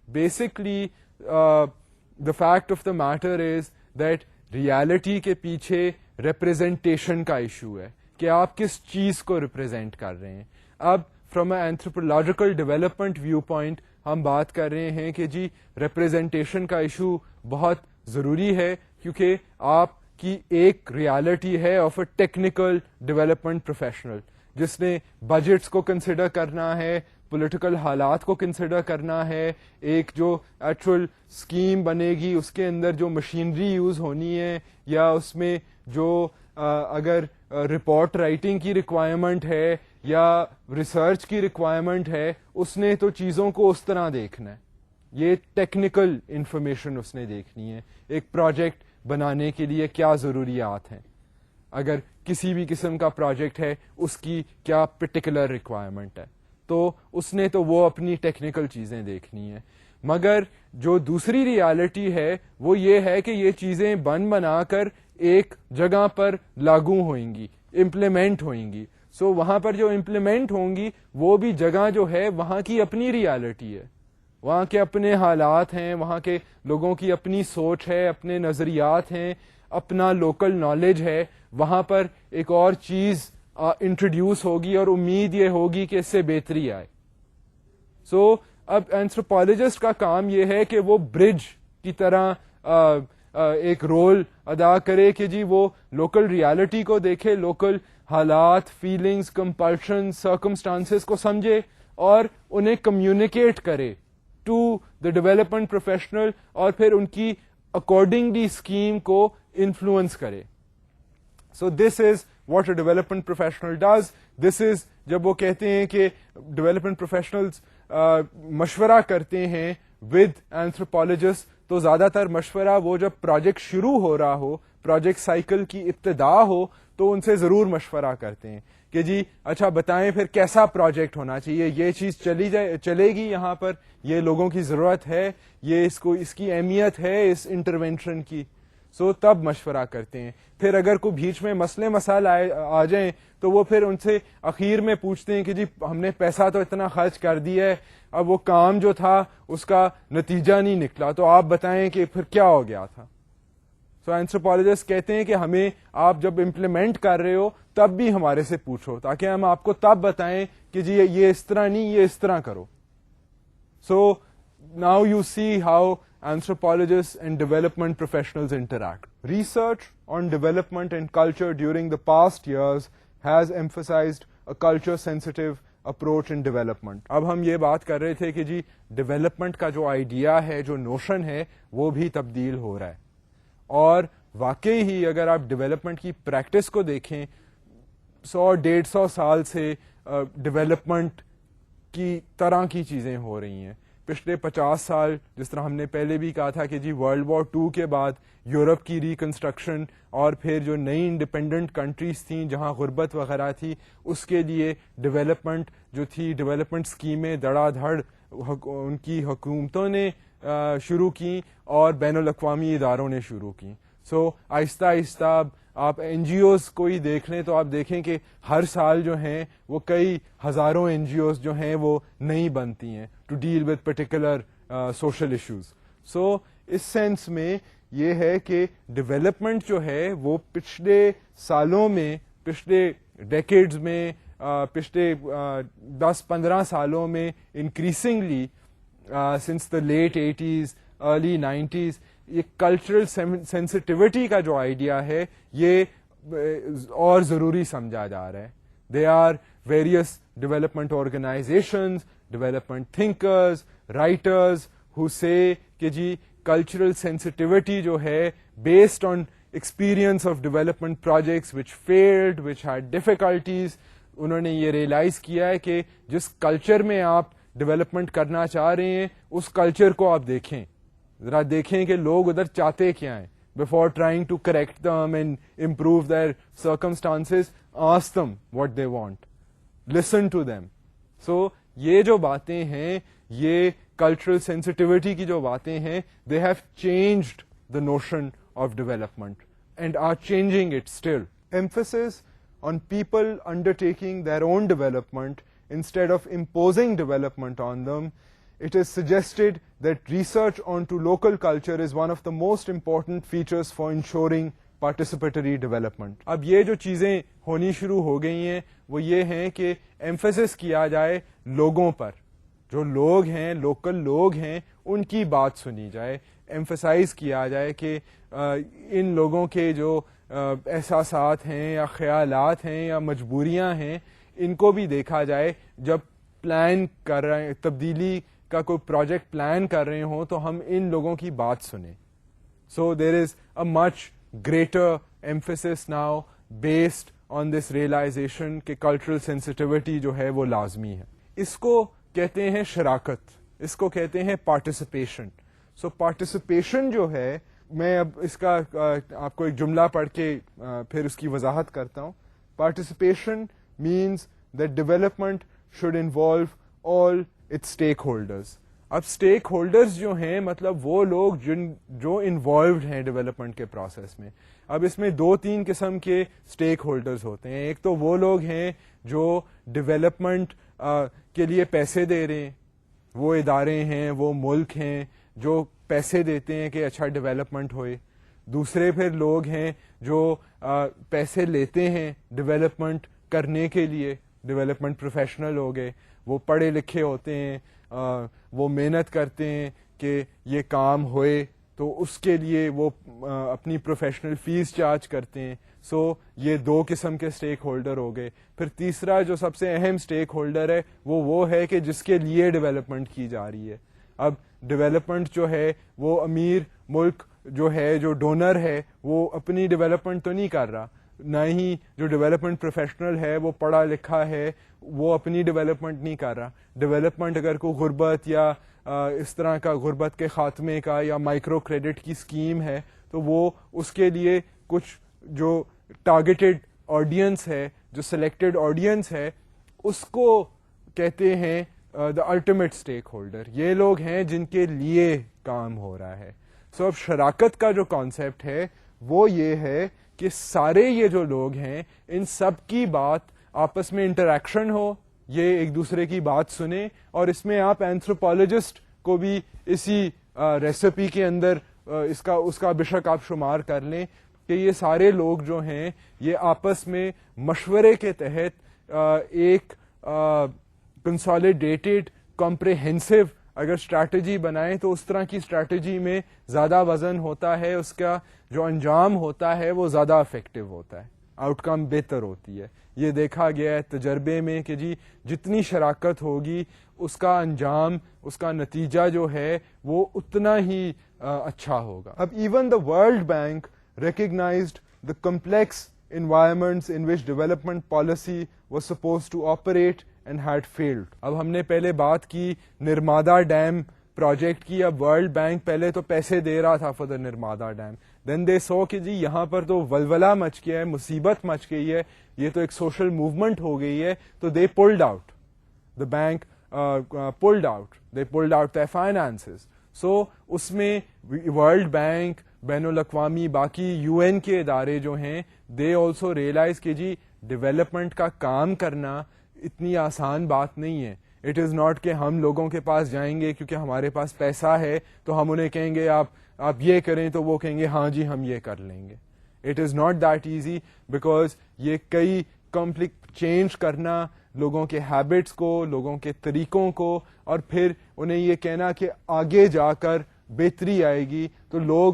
Speaker 1: basically the fact of the matter is that reality کے پیچھے ریپرزینٹیشن کا ایشو ہے کہ آپ کس چیز کو ریپرزینٹ کر رہے ہیں. اب from a anthropological development view point ہم بات کر رہے ہیں کہ جی ریپرزینٹیشن کا ایشو بہت ضروری ہے, کیونکہ آپ کی ایک ریالٹی ہے of a technical development professional جس نے بجٹس کو کنسیڈر کرنا ہے, پولیٹیکل حالات کو کنسیڈر کرنا ہے, ایک جو ایکچوئل اسکیم بنے گی اس کے اندر جو مشینری یوز ہونی ہے, یا اس میں جو اگر رپورٹ رائٹنگ کی ریکوائرمنٹ ہے یا ریسرچ کی ریکوائرمنٹ ہے, اس نے تو چیزوں کو اس طرح دیکھنا ہے. یہ ٹیکنیکل انفارمیشن اس نے دیکھنی ہے. ایک پروجیکٹ بنانے کے لیے کیا ضروریات ہیں, اگر کسی بھی قسم کا پروجیکٹ ہے اس کی کیا پرٹیکولر ریکوائرمنٹ ہے, تو اس نے تو وہ اپنی ٹیکنیکل چیزیں دیکھنی ہیں. مگر جو دوسری ریالٹی ہے وہ یہ ہے کہ یہ چیزیں بنا کر ایک جگہ پر لاگو ہوئیں گی, امپلیمنٹ ہوئیں گی. سو وہاں پر جو امپلیمنٹ ہوں گی وہ بھی جگہ جو ہے وہاں کی اپنی ریالٹی ہے, وہاں کے اپنے حالات ہیں, وہاں کے لوگوں کی اپنی سوچ ہے, اپنے نظریات ہیں, اپنا لوکل نالج ہے. وہاں پر ایک اور چیز انٹروڈیوس ہوگی اور امید یہ ہوگی کہ اس سے بہتری آئے. سو اب اینتھروپولوجسٹ کا کام یہ ہے کہ وہ برج کی طرح ایک رول ادا کرے کہ جی وہ لوکل ریالٹی کو دیکھے, لوکل حالات, فیلنگز, کمپلشن, سرکمسٹانسز کو سمجھے اور انہیں کمیونیکیٹ کرے ٹو دا ڈیولپمنٹ پروفیشنل, اور پھر ان کی اکارڈنگلی اسکیم کو انفلوئنس کرے. So this is what a development professional does. This is جب وہ کہتے ہیں کہ ڈیولپمنٹ پروفیشنلز مشورہ کرتے ہیں ود اینتھروپولوجسٹ, تو زیادہ تر مشورہ وہ جب پروجیکٹ شروع ہو رہا ہو, پروجیکٹ سائیکل کی ابتدا ہو, تو ان سے ضرور مشورہ کرتے ہیں کہ جی اچھا بتائیں پھر کیسا پروجیکٹ ہونا چاہیے, یہ چیز چلے گی یہاں پر, یہ لوگوں کی ضرورت ہے, یہ اس کی اہمیت ہے اس انٹرونشن کی. سو تب مشورہ کرتے ہیں. پھر اگر کوئی بیچ میں مسئلے مسائل آ جائیں تو وہ پھر ان سے اخیر میں پوچھتے ہیں کہ جی ہم نے پیسہ تو اتنا خرچ کر دیا ہے, اب وہ کام جو تھا اس کا نتیجہ نہیں نکلا, تو آپ بتائیں کہ پھر کیا ہو گیا تھا. سو اینتھروپولوجسٹ کہتے ہیں کہ ہمیں آپ جب امپلیمنٹ کر رہے ہو تب بھی ہمارے سے پوچھو, تاکہ ہم آپ کو تب بتائیں کہ جی یہ اس طرح نہیں, یہ اس طرح کرو. So now you see how anthropologists and development professionals interact. Research on development and culture during the past years has emphasized a culture-sensitive approach in development. اب ہم یہ بات کر رہے تھے کہ جی ڈیولپمنٹ کا جو آئیڈیا ہے, جو نوشن ہے, وہ بھی تبدیل ہو رہا ہے. اور واقعی ہی اگر آپ ڈیولپمنٹ کی پریکٹس کو دیکھیں, 100-150 سال سے ڈیولپمنٹ کی طرح کی چیزیں ہو رہی ہیں. پچھلے 50 سال جس طرح ہم نے پہلے بھی کہا تھا کہ جی ورلڈ وار 2 کے بعد یورپ کی ریکنسٹرکشن اور پھر جو نئی انڈیپینڈنٹ کنٹریز تھیں جہاں غربت وغیرہ تھی, اس کے لیے ڈیولپمنٹ جو تھی, ڈیولپمنٹ اسکیمیں دھڑا دھڑ ان کی حکومتوں نے شروع کی اور بین الاقوامی اداروں نے شروع کی. سو آہستہ آہستہ آپ این جی اوز کو ہی دیکھ لیں تو آپ دیکھیں کہ ہر سال جو ہیں وہ کئی ہزاروں این جی اوز جو ہیں وہ نئی بنتی ہیں to deal with particular social issues. So اس سینس میں یہ ہے کہ ڈیولپمنٹ جو ہے وہ پچھلے سالوں میں, پچھلے ڈیکیڈز میں, پچھلے 10-15 سالوں میں increasingly since the late 80s, early 90s, یہ کلچرل سینسٹیوٹی کا جو آئیڈیا ہے یہ اور ضروری سمجھا جا رہا ہے. They are various development organizations, development thinkers, writers who say کہ جی کلچرل سینسٹیوٹی جو ہے based on experience of development projects which failed, which had difficulties, انہوں نے یہ ریئلائز کیا ہے کہ جس کلچر میں آپ ڈیولپمنٹ کرنا چاہ رہے ہیں اس کلچر کو آپ دیکھیں, ذرا دیکھیں کہ لوگ ادھر چاہتے کیا ہیں. Before trying to correct them and improve their circumstances, ask them what they want, listen to them. So یہ جو باتیں ہیں, یہ کلچرل سینسٹیوٹی کی جو باتیں ہیں, they have changed the notion of development and are changing it still. Emphasis on people undertaking their own development instead of imposing development on them. It is suggested that research onto local culture is one of the most important features for ensuring participatory development. اب یہ جو چیزیں ہونی شروع ہو گئی ہیں وہ یہ ہیں کہ ایمفیسس کیا جائے لوگوں پر, جو لوگ ہیں, لوکل لوگ ہیں, ان کی بات سنی جائے. ایمفسائز کیا جائے کہ ان لوگوں کے جو احساسات ہیں یا خیالات ہیں یا مجبوریاں ہیں, ان کو بھی دیکھا جائے. جب پلان کر رہے ہیں, تبدیلی کا کوئی پروجیکٹ پلان کر رہے ہوں, تو ہم ان لوگوں کی بات سنیں. So there is a much greater emphasis now based on this realisation کہ کلچرل سینسٹیوٹی جو ہے وہ لازمی ہے. اس کو کہتے ہیں شراکت, اس کو کہتے ہیں پارٹیسپیشن. سو پارٹیسپیشن جو ہے, میں اب اس کا آپ کو ایک جملہ پڑھ کے پھر اس کی وضاحت کرتا ہوں. Participation means that development should involve all its stakeholders. اب اسٹیک ہولڈرز جو ہیں مطلب وہ لوگ جو انوالوڈ ہیں ڈیولپمنٹ کے پروسیس میں. اب اس میں 2-3 قسم کے اسٹیک ہولڈرز ہوتے ہیں. ایک تو وہ لوگ ہیں جو ڈیولپمنٹ کے لیے پیسے دے رہے ہیں, وہ ادارے ہیں, وہ ملک ہیں جو پیسے دیتے ہیں کہ اچھا ڈیولپمنٹ ہوئے. دوسرے پھر لوگ ہیں جو پیسے لیتے ہیں ڈیولپمنٹ کرنے کے لیے, ڈیولپمنٹ پروفیشنل ہو گئے, وہ پڑھے لکھے ہوتے ہیں, وہ محنت کرتے ہیں کہ یہ کام ہوئے, تو اس کے لیے وہ اپنی پروفیشنل فیس چارج کرتے ہیں. سو یہ 2 قسم کے اسٹیک ہولڈر ہو گئے. پھر تیسرا جو سب سے اہم اسٹیک ہولڈر ہے وہ ہے کہ جس کے لیے ڈیولپمنٹ کی جا رہی ہے. اب ڈیولپمنٹ جو ہے وہ امیر ملک جو ہے, جو ڈونر ہے, وہ اپنی ڈیولپمنٹ تو نہیں کر رہا, نہ ہی جو ڈیولپمنٹ پروفیشنل ہے وہ پڑھا لکھا ہے وہ اپنی ڈیولپمنٹ نہیں کر رہا. ڈیولپمنٹ اگر کوئی غربت یا اس طرح کا غربت کے خاتمے کا یا مائکرو کریڈٹ کی اسکیم ہے, تو وہ اس کے لیے کچھ جو ٹارگیٹڈ آڈینس ہے, جو سلیکٹڈ آڈینس ہے, اس کو کہتے ہیں دا الٹیمیٹ اسٹیک ہولڈر. یہ لوگ ہیں جن کے لیے کام ہو رہا ہے. سو اب شراکت کا جو کانسیپٹ ہے وہ یہ ہے کہ سارے یہ جو لوگ ہیں ان سب کی بات آپس میں انٹریکشن ہو, یہ ایک دوسرے کی بات سنیں, اور اس میں آپ اینتھروپولوجسٹ کو بھی اسی ریسیپی کے اندر اس کا بے شک آپ شمار کر لیں کہ یہ سارے لوگ جو ہیں یہ آپس میں مشورے کے تحت ایک کنسالیڈیٹڈ کمپریہنسو اگر اسٹریٹجی بنائیں تو اس طرح کی اسٹریٹجی میں زیادہ وزن ہوتا ہے, اس کا جو انجام ہوتا ہے وہ زیادہ افیکٹو ہوتا ہے, آؤٹ کم بہتر ہوتی ہے. یہ دیکھا گیا ہے تجربے میں کہ جی جتنی شراکت ہوگی اس کا انجام, اس کا نتیجہ جو ہے وہ اتنا ہی اچھا ہوگا. اب even the world bank recognized the complex environments in which development policy was supposed to operate and had failed. اب ہم نے پہلے بات کی نرمادا ڈیم پروجیکٹ کی. اب ورلڈ بینک پہلے تو پیسے دے رہا تھا فار دا نرمادا ڈیم, دین دے سو کہ جی یہاں پر تو ولولہ مچ گیا ہے, مصیبت مچ گئی ہے, یہ تو ایک سوشل موومنٹ ہو گئی ہے, تو they pulled out, the bank pulled out, they pulled out their finances. So اس میں ورلڈ بینک, بین الاقوامی باقی UN کے ادارے جو ہیں, دے آلسو ریئلائز کہ جی ڈیولپمنٹ کا کام کرنا اتنی آسان بات نہیں ہے. اٹ از ناٹ کہ ہم لوگوں کے پاس جائیں گے کیونکہ ہمارے پاس پیسہ ہے تو ہم انہیں کہیں گے آپ یہ کریں, تو وہ کہیں گے ہاں جی ہم یہ کر لیں گے. It is not that easy, because یہ کئی چینج کرنا, لوگوں کے ہیبٹس کو, لوگوں کے طریقوں کو, اور پھر انہیں یہ کہنا کہ آگے جا کر بہتری آئے گی, تو لوگ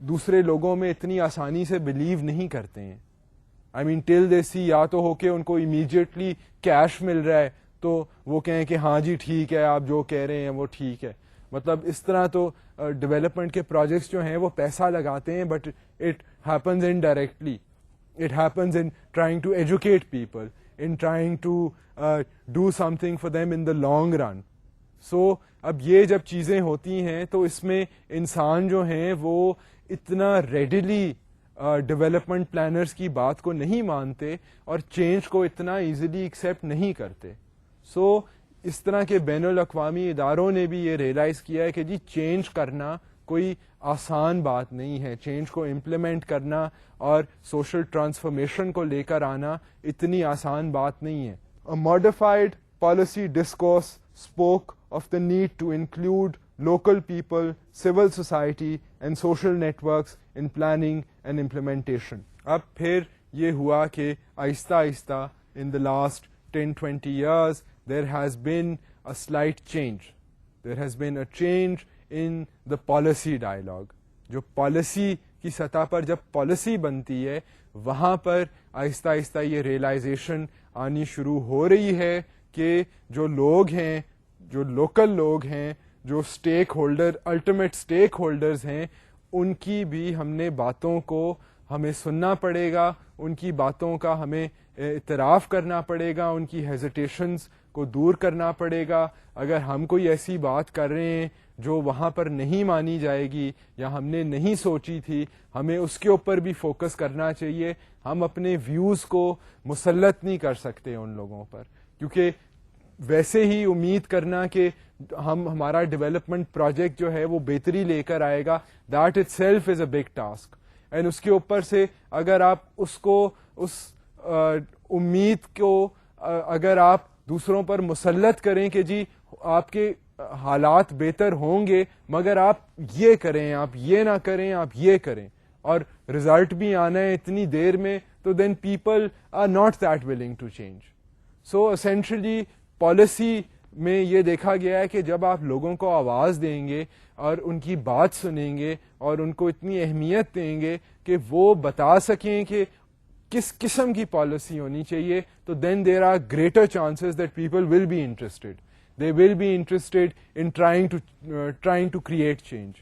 Speaker 1: دوسرے لوگوں میں اتنی آسانی سے بلیو نہیں کرتے ہیں. آئی مین ٹل دے سی, یا تو ہو کہ ان کو امیڈیٹلی کیش مل رہا ہے تو وہ کہیں کہ ہاں جی ٹھیک ہے, آپ جو کہہ رہے ہیں وہ ٹھیک ہے. مطلب اس طرح تو ڈیولپمنٹ کے پروجیکٹس جو ہیں وہ پیسہ لگاتے ہیں, but it happens indirectly. It happens in trying to educate people, in trying to do something for them in the long run. So اب یہ جب چیزیں ہوتی ہیں تو اس میں انسان جو ہیں وہ اتنا ریڈیلی ڈیولپمنٹ پلانرز کی بات کو نہیں مانتے اور چینج کو اتنا ایزیلی ایکسیپٹ نہیں کرتے. سو اس طرح کے بین الاقوامی اداروں نے بھی یہ ریئلائز کیا ہے کہ جی چینج کرنا کوئی آسان بات نہیں ہے, چینج کو امپلیمنٹ کرنا اور سوشل ٹرانسفارمیشن کو لے کر آنا اتنی آسان بات نہیں ہے. A modified policy discourse spoke of the need to include local people, civil society and social networks in planning and implementation. اب پھر یہ ہوا کہ آہستہ آہستہ in the last 10-20 years there has been a slight change. There has been a change in the policy dialogue. جو policy کی سطح پر جب پالیسی بنتی ہے وہاں پر آہستہ آہستہ یہ ریئلائزیشن آنی شروع ہو رہی ہے کہ جو لوگ ہیں, جو لوکل لوگ ہیں, جو stake holder, ultimate stake holders ہیں, ان کی بھی ہم نے باتوں کو ہمیں سننا پڑے گا, ان کی باتوں کا ہمیں اعتراف کرنا پڑے گا, ان کی ہیزیٹیشنز کو دور کرنا پڑے گا. اگر ہم کوئی ایسی بات کر رہے ہیں جو وہاں پر نہیں مانی جائے گی یا ہم نے نہیں سوچی تھی, ہمیں اس کے اوپر بھی فوکس کرنا چاہیے. ہم اپنے ویوز کو مسلط نہیں کر سکتے ان لوگوں پر, کیونکہ ویسے ہی امید کرنا کہ ہمارا ڈیولپمنٹ پروجیکٹ جو ہے وہ بہتری لے کر آئے گا, that itself is a big task. And اس کے اوپر سے اگر آپ اس کو, اس امید کو اگر آپ دوسروں پر مسلط کریں کہ جی آپ کے حالات بہتر ہوں گے مگر آپ یہ کریں, آپ یہ نہ کریں, آپ یہ کریں, اور رزلٹ بھی آنا ہے اتنی دیر میں, تو then people are not that willing to change. So essentially policy میں یہ دیکھا گیا ہے کہ جب آپ لوگوں کو آواز دیں گے اور ان کی بات سنیں گے اور ان کو اتنی اہمیت دیں گے کہ وہ بتا سکیں کہ کس قسم کی پالیسی ہونی چاہیے, تو then there are greater chances that people will be interested. They will be interested in trying to create change.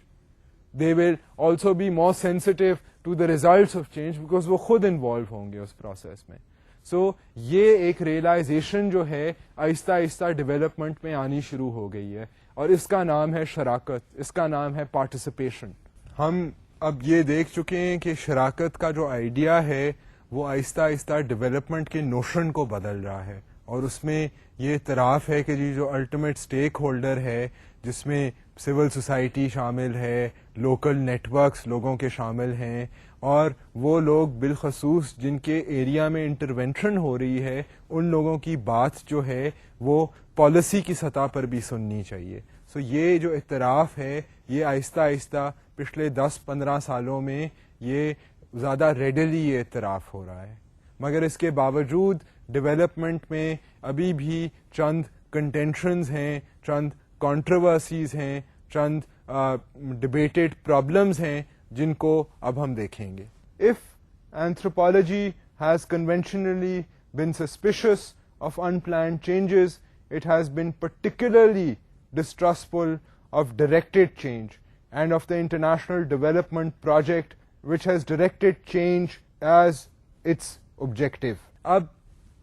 Speaker 1: They will also be more sensitive to the results of change because وہ خود involve ہوں گے اس process میں. سو یہ ایک realization جو ہے آہستہ آہستہ ڈیولپمنٹ میں آنی شروع ہو گئی ہے, اور اس کا نام ہے شراکت, اس کا نام ہے پارٹیسپیشن. ہم اب یہ دیکھ چکے ہیں کہ شراکت کا جو آئیڈیا ہے وہ آہستہ آہستہ ڈیولپمنٹ کے نوشن کو بدل رہا ہے, اور اس میں یہ اعتراف ہے کہ جی جو الٹیمیٹ اسٹیک ہولڈر ہے جس میں سول سوسائٹی شامل ہے, لوکل نیٹ ورکس لوگوں کے شامل ہیں, اور وہ لوگ بالخصوص جن کے ایریا میں انٹرونشن ہو رہی ہے ان لوگوں کی بات جو ہے وہ پالیسی کی سطح پر بھی سننی چاہیے. سو یہ جو اعتراف ہے یہ آہستہ آہستہ پچھلے 10-15 سالوں میں یہ زیادہ ریڈیلی یہ اعتراف ہو رہا ہے, مگر اس کے باوجود ڈیولپمنٹ میں ابھی بھی چند کنٹینشنز ہیں, چند کنٹروورسیز ہیں, چند ڈبیٹڈ پرابلمز ہیں جن کو اب ہم دیکھیں گے. If anthropology has conventionally been suspicious of unplanned changes, it has been particularly distrustful of directed change and of the international development project which has directed change as its objective. اب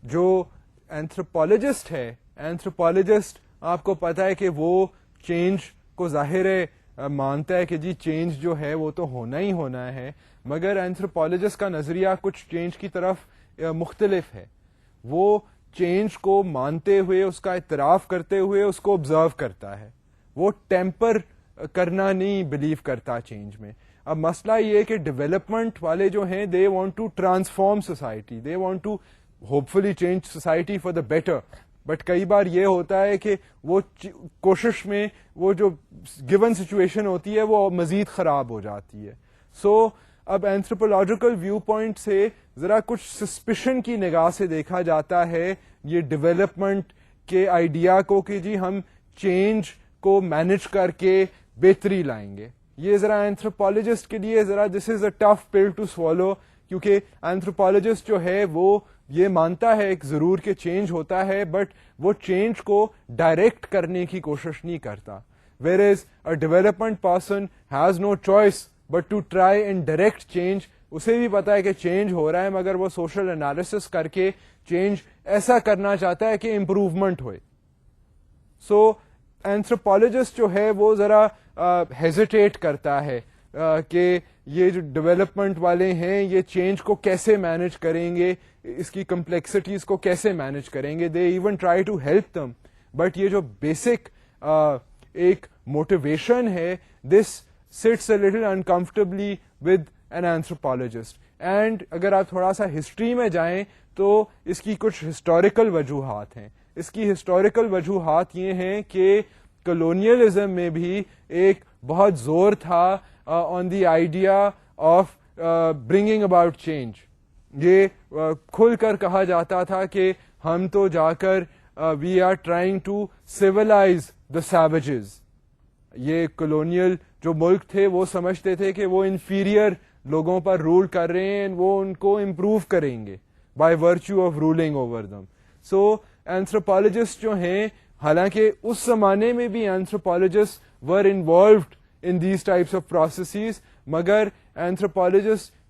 Speaker 1: جو anthropologist ہے, anthropologist آپ کو پتا ہے کہ وہ change کو ظاہر ہے مانتا ہے کہ جی چینج جو ہے وہ تو ہونا ہی ہونا ہے, مگر اینتھروپولوجسٹ کا نظریہ کچھ چینج کی طرف مختلف ہے. وہ چینج کو مانتے ہوئے, اس کا اعتراف کرتے ہوئے اس کو آبزرو کرتا ہے, وہ ٹیمپر کرنا نہیں بلیو کرتا چینج میں. اب مسئلہ یہ ہے کہ ڈیولپمنٹ والے جو ہیں they want to transform society, they want to hopefully change society for the better, but کئی بار یہ ہوتا ہے کہ وہ کوشش میں وہ جو گیون سچویشن ہوتی ہے وہ مزید خراب ہو جاتی ہے. سو اب اینتھروپولوجیکل ویو پوائنٹ سے ذرا کچھ سسپیشن کی نگاہ سے دیکھا جاتا ہے یہ ڈیولپمنٹ کے آئیڈیا کو کہ جی ہم چینج کو مینج کر کے بہتری لائیں گے. یہ ذرا اینتھروپولوجسٹ کے لیے ذرا دس is a tough pull to سوالو, کیونکہ اینتھروپولوجسٹ جو ہے وہ یہ مانتا ہے ایک ضرور کہ چینج ہوتا ہے, بٹ وہ چینج کو ڈائریکٹ کرنے کی کوشش نہیں کرتا. whereas a development person has no choice but to try and direct change. اسے بھی پتا ہے کہ چینج ہو رہا ہے, مگر وہ سوشل انالیسس کر کے چینج ایسا کرنا چاہتا ہے کہ امپروومنٹ ہوئے. سو اینتھروپولوجسٹ جو ہے وہ ذرا ہیزیٹیٹ کرتا ہے کہ یہ جو ڈیولپمنٹ والے ہیں یہ چینج کو کیسے مینج کریں گے, اس کی کمپلیکسٹیز کو کیسے مینج کریں گے. They even try to help them, but یہ جو بیسک ایک موٹیویشن ہے, this sits a little uncomfortably with an anthropologist. And اگر آپ تھوڑا سا ہسٹری میں جائیں تو اس کی کچھ ہسٹوریکل وجوہات ہیں. اس کی ہسٹوریکل وجوہات یہ ہیں کہ کلونیلزم میں بھی ایک بہت زور تھا on the idea of bringing about change. یہ کھل کر کہا جاتا تھا کہ ہم تو جا کر we are trying to civilize the savages. یہ کلونیل جو ملک تھے وہ سمجھتے تھے کہ وہ انفیریئر لوگوں پر رول کر رہے ہیں, وہ ان کو امپروو کریں گے by virtue of rolling over them. So anthropologist جو ہیں, حالانکہ اس زمانے میں بھی anthropologist were involved in these types of processes, مگر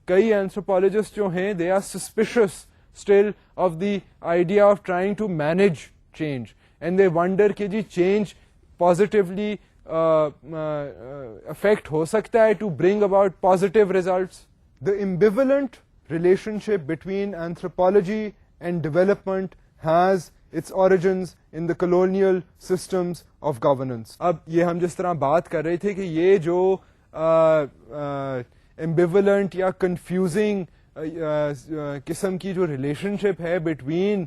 Speaker 1: کئی اینتھروپولوجسٹ جو ہیں they are suspicious still of the idea of trying to manage change, and they wonder کہ جی چینج پازیٹیولی افیکٹ ہو سکتا ہے to bring about positive results. The ambivalent relationship between anthropology and development has its origins in the colonial systems of governance. اب یہ ہم جس طرح بات کر رہے تھے کہ یہ جو ambivalent یا confusing قسم کی جو ریلیشن شپ ہے between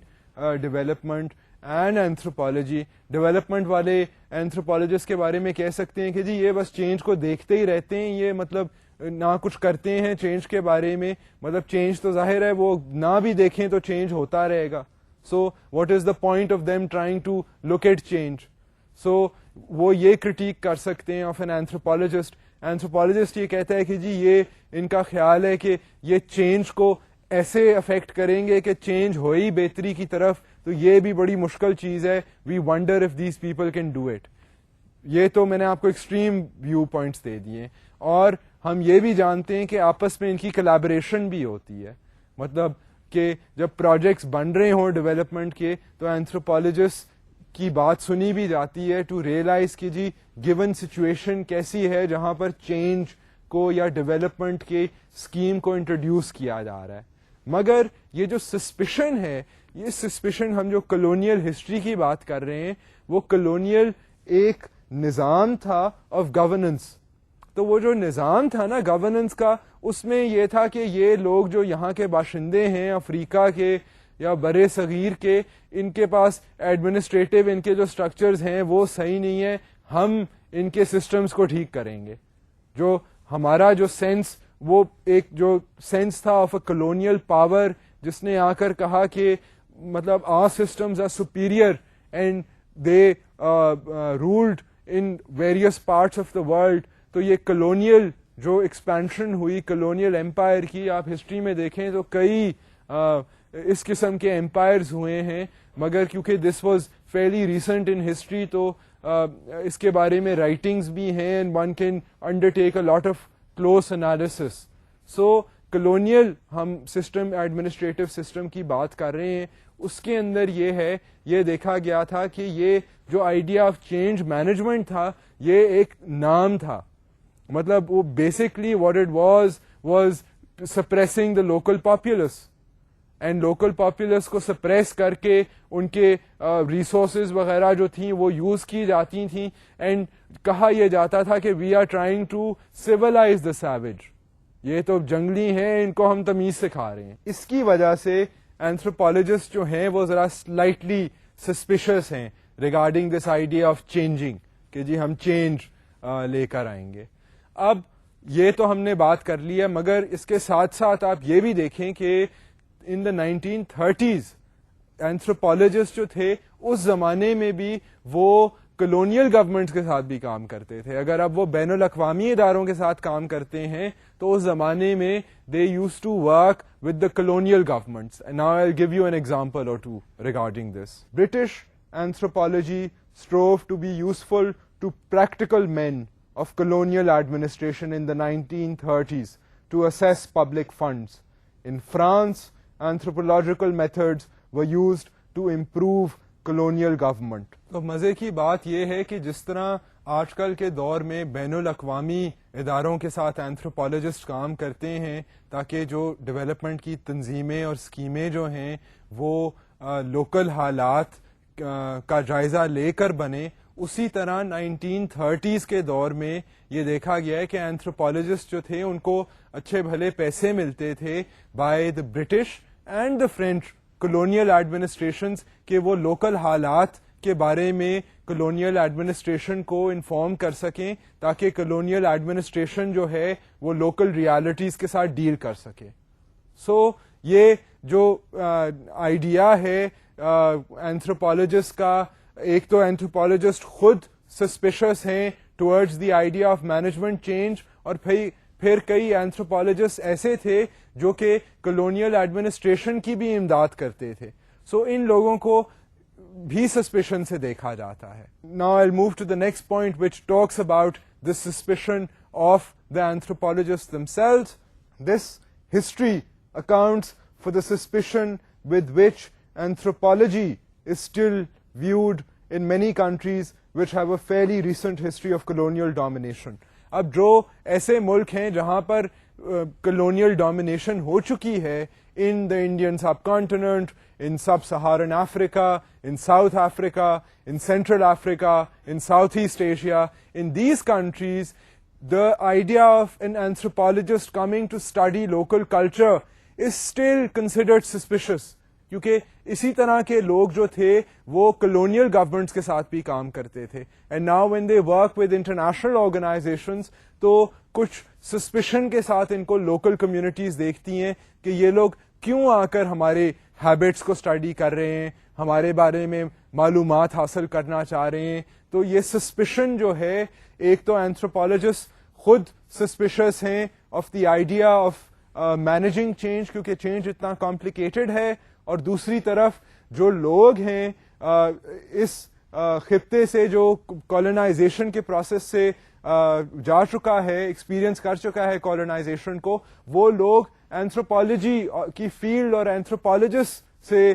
Speaker 1: development and anthropology, development والے اینتھروپولوجسٹ کے بارے میں کہہ سکتے ہیں کہ جی یہ بس چینج کو دیکھتے ہی رہتے ہیں, یہ مطلب نہ کچھ کرتے ہیں چینج کے بارے میں, مطلب چینج تو ظاہر ہے وہ نہ بھی دیکھیں تو چینج ہوتا رہے گا. So what is the point of them trying to look at change? So وہ یہ کرٹیک کر سکتے ہیں آف این اینتھروپولوجسٹ. اینتھروپولوجسٹ یہ کہتا ہے کہ جی یہ ان کا خیال ہے کہ یہ چینج کو ایسے افیکٹ کریں گے کہ چینج ہو ہی بہتری کی طرف, تو یہ بھی بڑی مشکل چیز ہے. We wonder if these people can do it. یہ تو میں نے آپ کو ایکسٹریم ویو پوائنٹس دے دیے, اور ہم یہ بھی جانتے ہیں کہ آپس میں ان کی کولابریشن بھی ہوتی ہے. مطلب کہ جب پروجیکٹس بن رہے ہوں ڈیولپمنٹ کے تو اینتھروپولوجسٹ کی بات سنی بھی جاتی ہے ٹو ریئلائز کہ جی گیون سچویشن کیسی ہے جہاں پر چینج کو یا ڈیولپمنٹ کے اسکیم کو انٹروڈیوس کیا جا رہا ہے. مگر یہ جو سسپیشن ہے, یہ سسپیشن ہم جو کلونیل ہسٹری کی بات کر رہے ہیں وہ کلونیل ایک نظام تھا آف گورننس. تو وہ جو نظام تھا نا گورننس کا, اس میں یہ تھا کہ یہ لوگ جو یہاں کے باشندے ہیں افریقہ کے یا برے صغیر کے, ان کے پاس ایڈمنسٹریٹو ان کے جو اسٹرکچرز ہیں وہ صحیح نہیں ہیں, ہم ان کے سسٹمز کو ٹھیک کریں گے. جو ہمارا جو سینس, وہ ایک جو سینس تھا آف اے کلونیل پاور جس نے آ کر کہا کہ مطلب our systems are superior and they ruled in various parts of the world. تو یہ کلونیل جو ایکسپینشن ہوئی کلونیل امپائر کی, آپ ہسٹری میں دیکھیں تو کئی اس قسم کے امپائرز ہوئے ہیں, مگر کیونکہ this was fairly recent in history تو اس کے بارے میں رائٹنگز بھی ہیں, and one can undertake a lot of close analysis. So colonial ہم سسٹم ایڈمنسٹریٹو سسٹم کی بات کر رہے ہیں, اس کے اندر یہ ہے, یہ دیکھا گیا تھا کہ یہ جو آئیڈیا آف چینج مینجمنٹ تھا یہ ایک نام تھا. مطلب وہ basically what it was suppressing the local populous, and local populous کو سپریس کر کے ان کے ریسورسز وغیرہ جو تھیں وہ یوز کی جاتی تھیں, اینڈ کہا یہ جاتا تھا کہ we are trying to civilize the savage. یہ تو جنگلی ہیں, ان کو ہم تمیز سکھا رہے ہیں. اس کی وجہ سے اینتھروپولوجسٹ جو ہیں وہ ذرا سلائٹلی سسپیشس ہیں regarding this idea of changing, کہ جی ہم چینج لے کر آئیں گے. اب یہ تو ہم نے بات کر لی ہے, مگر اس کے ساتھ ساتھ آپ یہ بھی دیکھیں کہ ان دا 1930s اینتھروپولوجسٹ جو تھے اس زمانے میں بھی وہ کلونیل گورنمنٹس کے ساتھ بھی کام کرتے تھے. اگر اب وہ بین الاقوامی اداروں کے ساتھ کام کرتے ہیں تو اس زمانے میں they used to work with the colonial governments. Now I will give you an example or two regarding this. British anthropology strove to be useful to practical men of colonial administration in the 1930s to assess public funds. In France, anthropological methods were used to improve colonial government. تو مزے کی بات یہ ہے کہ جس طرح آج کل کے دور میں بین الاقوامی اداروں کے ساتھ اینتھروپولوجسٹ کام کرتے ہیں تاکہ جو ڈیولپمنٹ کی تنظیمیں اور اسکیمیں جو ہیں وہ لوکل حالات کا جائزہ لے کر بنے, اسی طرح 1930s کے دور میں یہ دیکھا گیا ہے کہ اینتھروپولوجسٹ جو تھے ان کو اچھے بھلے پیسے ملتے تھے by the British and the French colonial ایڈمنسٹریشنز کہ وہ لوکل حالات کے بارے میں کلونیل ایڈمنسٹریشن کو انفارم کر سکیں تاکہ کلونیل ایڈمنسٹریشن جو ہے وہ لوکل ریالٹیز کے ساتھ ڈیل کر سکے. سو یہ جو آئیڈیا ہے اینتھروپولوجسٹ کا, ایک تو اینتھروپولوجسٹ خود سسپیشس ہیں towards the idea of management change, اور پھر کئی اینتھروپولوجسٹ ایسے تھے جو کہ کلونیل ایڈمنسٹریشن کی بھی امداد کرتے تھے. سو ان لوگوں کو بھی سسپیشن سے دیکھا جاتا ہے. Now I move to the next point which talks about this suspicion of the anthropologist themselves. This history accounts for the suspicion with which anthropology is still viewed in many countries which have a fairly recent history of colonial domination. اب جو ایسے ملک ہیں جہاں پر colonial domination ہو چکی ہے, in the Indian subcontinent, in sub-Saharan Africa, in South Africa, in Central Africa, in Southeast Asia, in these countries, the idea of an anthropologist coming to study local culture is still considered suspicious. کیونکہ اسی طرح کے لوگ جو تھے وہ colonial governments کے ساتھ بھی کام کرتے تھے. And now when they work with international organisations تو کچھ سسپیشن کے ساتھ ان کو لوکل کمیونٹیز دیکھتی ہیں کہ یہ لوگ کیوں آ کر ہمارے ہیبٹس کو اسٹڈی کر رہے ہیں, ہمارے بارے میں معلومات حاصل کرنا چاہ رہے ہیں. تو یہ سسپیشن جو ہے, ایک تو اینتھروپولوجسٹ خود سسپیشس ہیں of the idea of managing change کیونکہ چینج اتنا کمپلیکیٹڈ ہے, اور دوسری طرف جو لوگ ہیں اس خطے سے جو کالونائزیشن کے پروسیس سے جا چکا ہے, ایکسپیرئنس کر چکا ہے کالونائزیشن کو, وہ لوگ اینتھروپولوجی کی فیلڈ اور اینتھروپولوجسٹ سے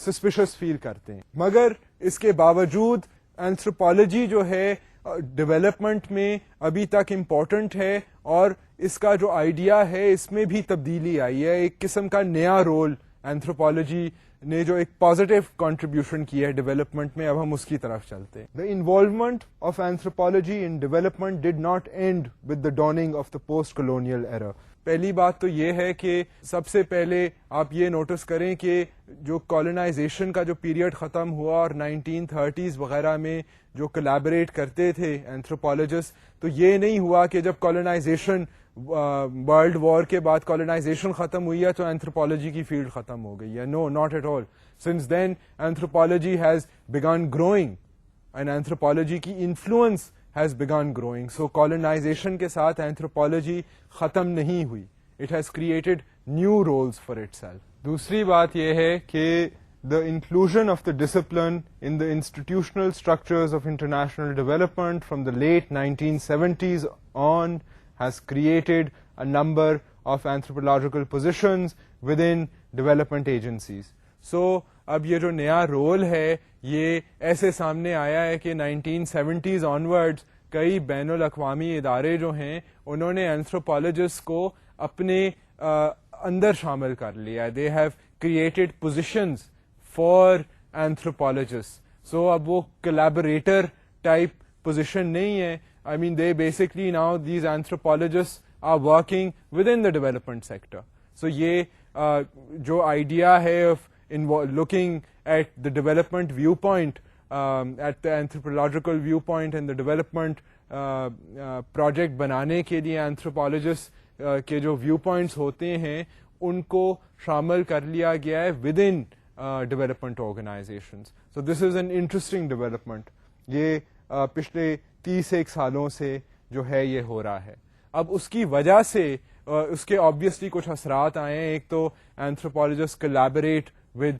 Speaker 1: سسپیشس فیل کرتے ہیں. مگر اس کے باوجود اینتھروپولوجی جو ہے ڈیولپمنٹ میں ابھی تک امپورٹنٹ ہے, اور اس کا جو آئیڈیا ہے اس میں بھی تبدیلی آئی ہے. ایک قسم کا نیا رول اینتھروپولوجی نے جو ایک پازیٹیو کنٹریبیوشن کی ہے ڈیولپمنٹ میں, اب ہم اس کی طرف چلتے ہیں. The involvement of anthropology in development did not end with the dawning of the post colonial era. پہلی بات تو یہ ہے کہ سب سے پہلے آپ یہ نوٹس کریں کہ جو کالونائزیشن کا جو پیریڈ ختم ہوا اور 1930s وغیرہ میں جو کولیبریٹ کرتے تھے اینتھروپولوجسٹ, تو یہ نہیں ہوا کہ جب کالونائزیشن ورلڈ وار کے بعد کالونائزیشن ختم ہوئی ہے تو اینتھروپولوجی کی فیلڈ ختم ہو گئی ہے. No, not at all. Since then anthropology has begun growing and anthropology کی influence has begun growing. So colonization کے ساتھ anthropology ختم نہیں ہوئی. It has created new roles for itself. دوسری بات یہ ہے کہ the inclusion of the discipline in the institutional structures of international development from the late 1970s on has created a number of anthropological positions within development agencies. So اب یہ جو نیا role ہے یہ ایسے سامنے آیا ہے کہ 1970s آنورڈز کئی بین الاقوامی ادارے جو ہیں انہوں نے اینتھروپولوجسٹ کو اپنے اندر شامل کر لیا. They have created positions for anthropologist. So اب وہ کولیبوریٹر ٹائپ پوزیشن نہیں ہے. I mean they basically now these anthropologist are working with in the development sector. So یہ جو آئیڈیا ہے of looking at the development viewpoint, at the anthropological viewpoint and the development project بنانے کے لیے anthropologist کے جو view points ہوتے ہیں ان کو شامل کر لیا گیا ہے with in development organisations. So this is an interesting development. یہ پچھلے 30 سالوں سے جو ہے یہ ہو رہا ہے. اب اس کی وجہ سے اس کے آبویسلی کچھ اثرات آئے ہیں. ایک تو anthropologist collaborate with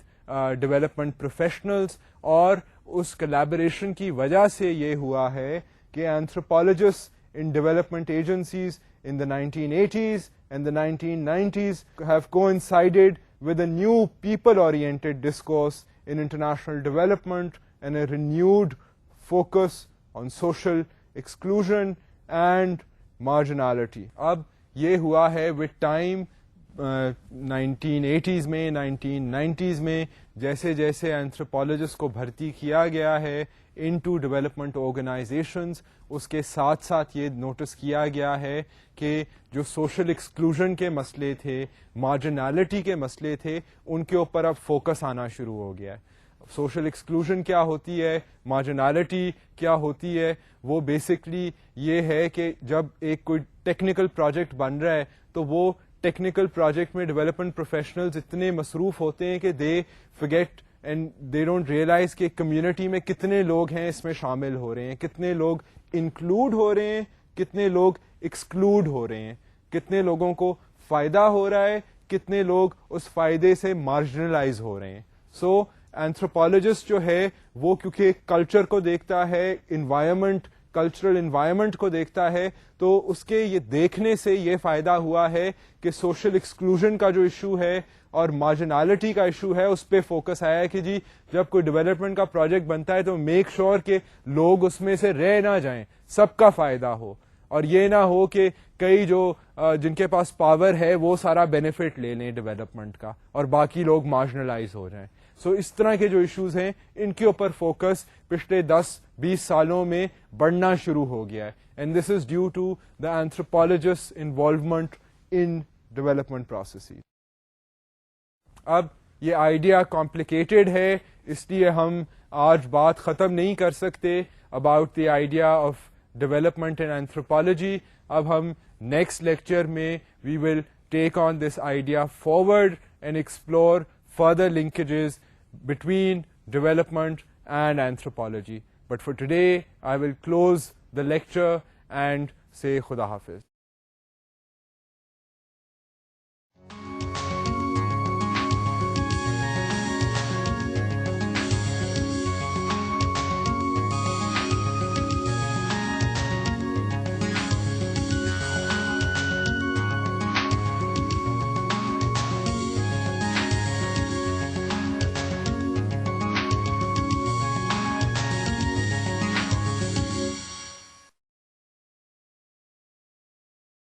Speaker 1: development professionals, اور اس کولیبوریشن کی وجہ سے یہ ہوا ہے کہ anthropologist in development agencies in the 1980s and the 1990s have coincided with a new people-oriented discourse in international development and a renewed focus on social exclusion and marginality. اب یہ ہوا ہے with time 1980s میں 1990s میں جیسے جیسے anthropologist کو بھرتی کیا گیا ہے انٹو ڈیولپمنٹ آرگنائزیشنز, اس کے ساتھ ساتھ یہ نوٹس کیا گیا ہے کہ جو سوشل ایکسکلوژن کے مسئلے تھے, مارجنالٹی کے مسئلے تھے, ان کے اوپر اب فوکس آنا شروع ہو گیا ہے. سوشل ایکسکلوژن کیا ہوتی ہے, مارجنالٹی کیا ہوتی ہے, وہ بیسکلی یہ ہے کہ جب ایک کوئی ٹیکنیکل پروجیکٹ بن رہا ہے تو وہ ٹیکنیکل پروجیکٹ میں ڈیولپمنٹ پروفیشنلز اتنے مصروف ہوتے ہیں کہ they forget and they don't realise کہ کمیونٹی میں کتنے لوگ ہیں اس میں شامل ہو رہے ہیں, کتنے لوگ انکلوڈ ہو رہے ہیں, کتنے لوگ ایکسکلوڈ ہو رہے ہیں, کتنے لوگوں کو فائدہ ہو رہا ہے, کتنے لوگ اس فائدے سے مارجنلائز ہو رہے ہیں. سو اینتھروپولوجسٹ جو ہے وہ کیونکہ کلچر کو دیکھتا ہے, انوائرمنٹ, کلچرل انوائرمنٹ کو دیکھتا ہے, تو اس کے یہ دیکھنے سے یہ فائدہ ہوا ہے کہ سوشل ایکسکلوژن کا جو ایشو ہے اور مارجنالٹی کا ایشو ہے اس پہ فوکس آیا ہے کہ جی جب کوئی ڈیولپمنٹ کا پروجیکٹ بنتا ہے تو میک شور کہ لوگ اس میں سے رہ نہ جائیں, سب کا فائدہ ہو, اور یہ نہ ہو کہ کئی جو جن کے پاس پاور ہے وہ سارا بینیفٹ لے لیں ڈیولپمنٹ کا اور باقی لوگ مارجنلائز ہو جائیں. سو اس طرح کے جو ایشوز ہیں ان کے اوپر فوکس پچھلے 10-20 سالوں میں بڑھنا شروع ہو گیا ہے, and this is due to the anthropologist involvement in development processes. اب یہ آئیڈیا کمپلیکیٹڈ ہے, اس لیے ہم آج بات ختم نہیں کر سکتے about the idea of development in anthropology. اب ہم نیکسٹ لیکچر میں we will take on this idea forward and explore further linkages between development and anthropology. But for today, I will close the lecture and say Khuda Hafiz.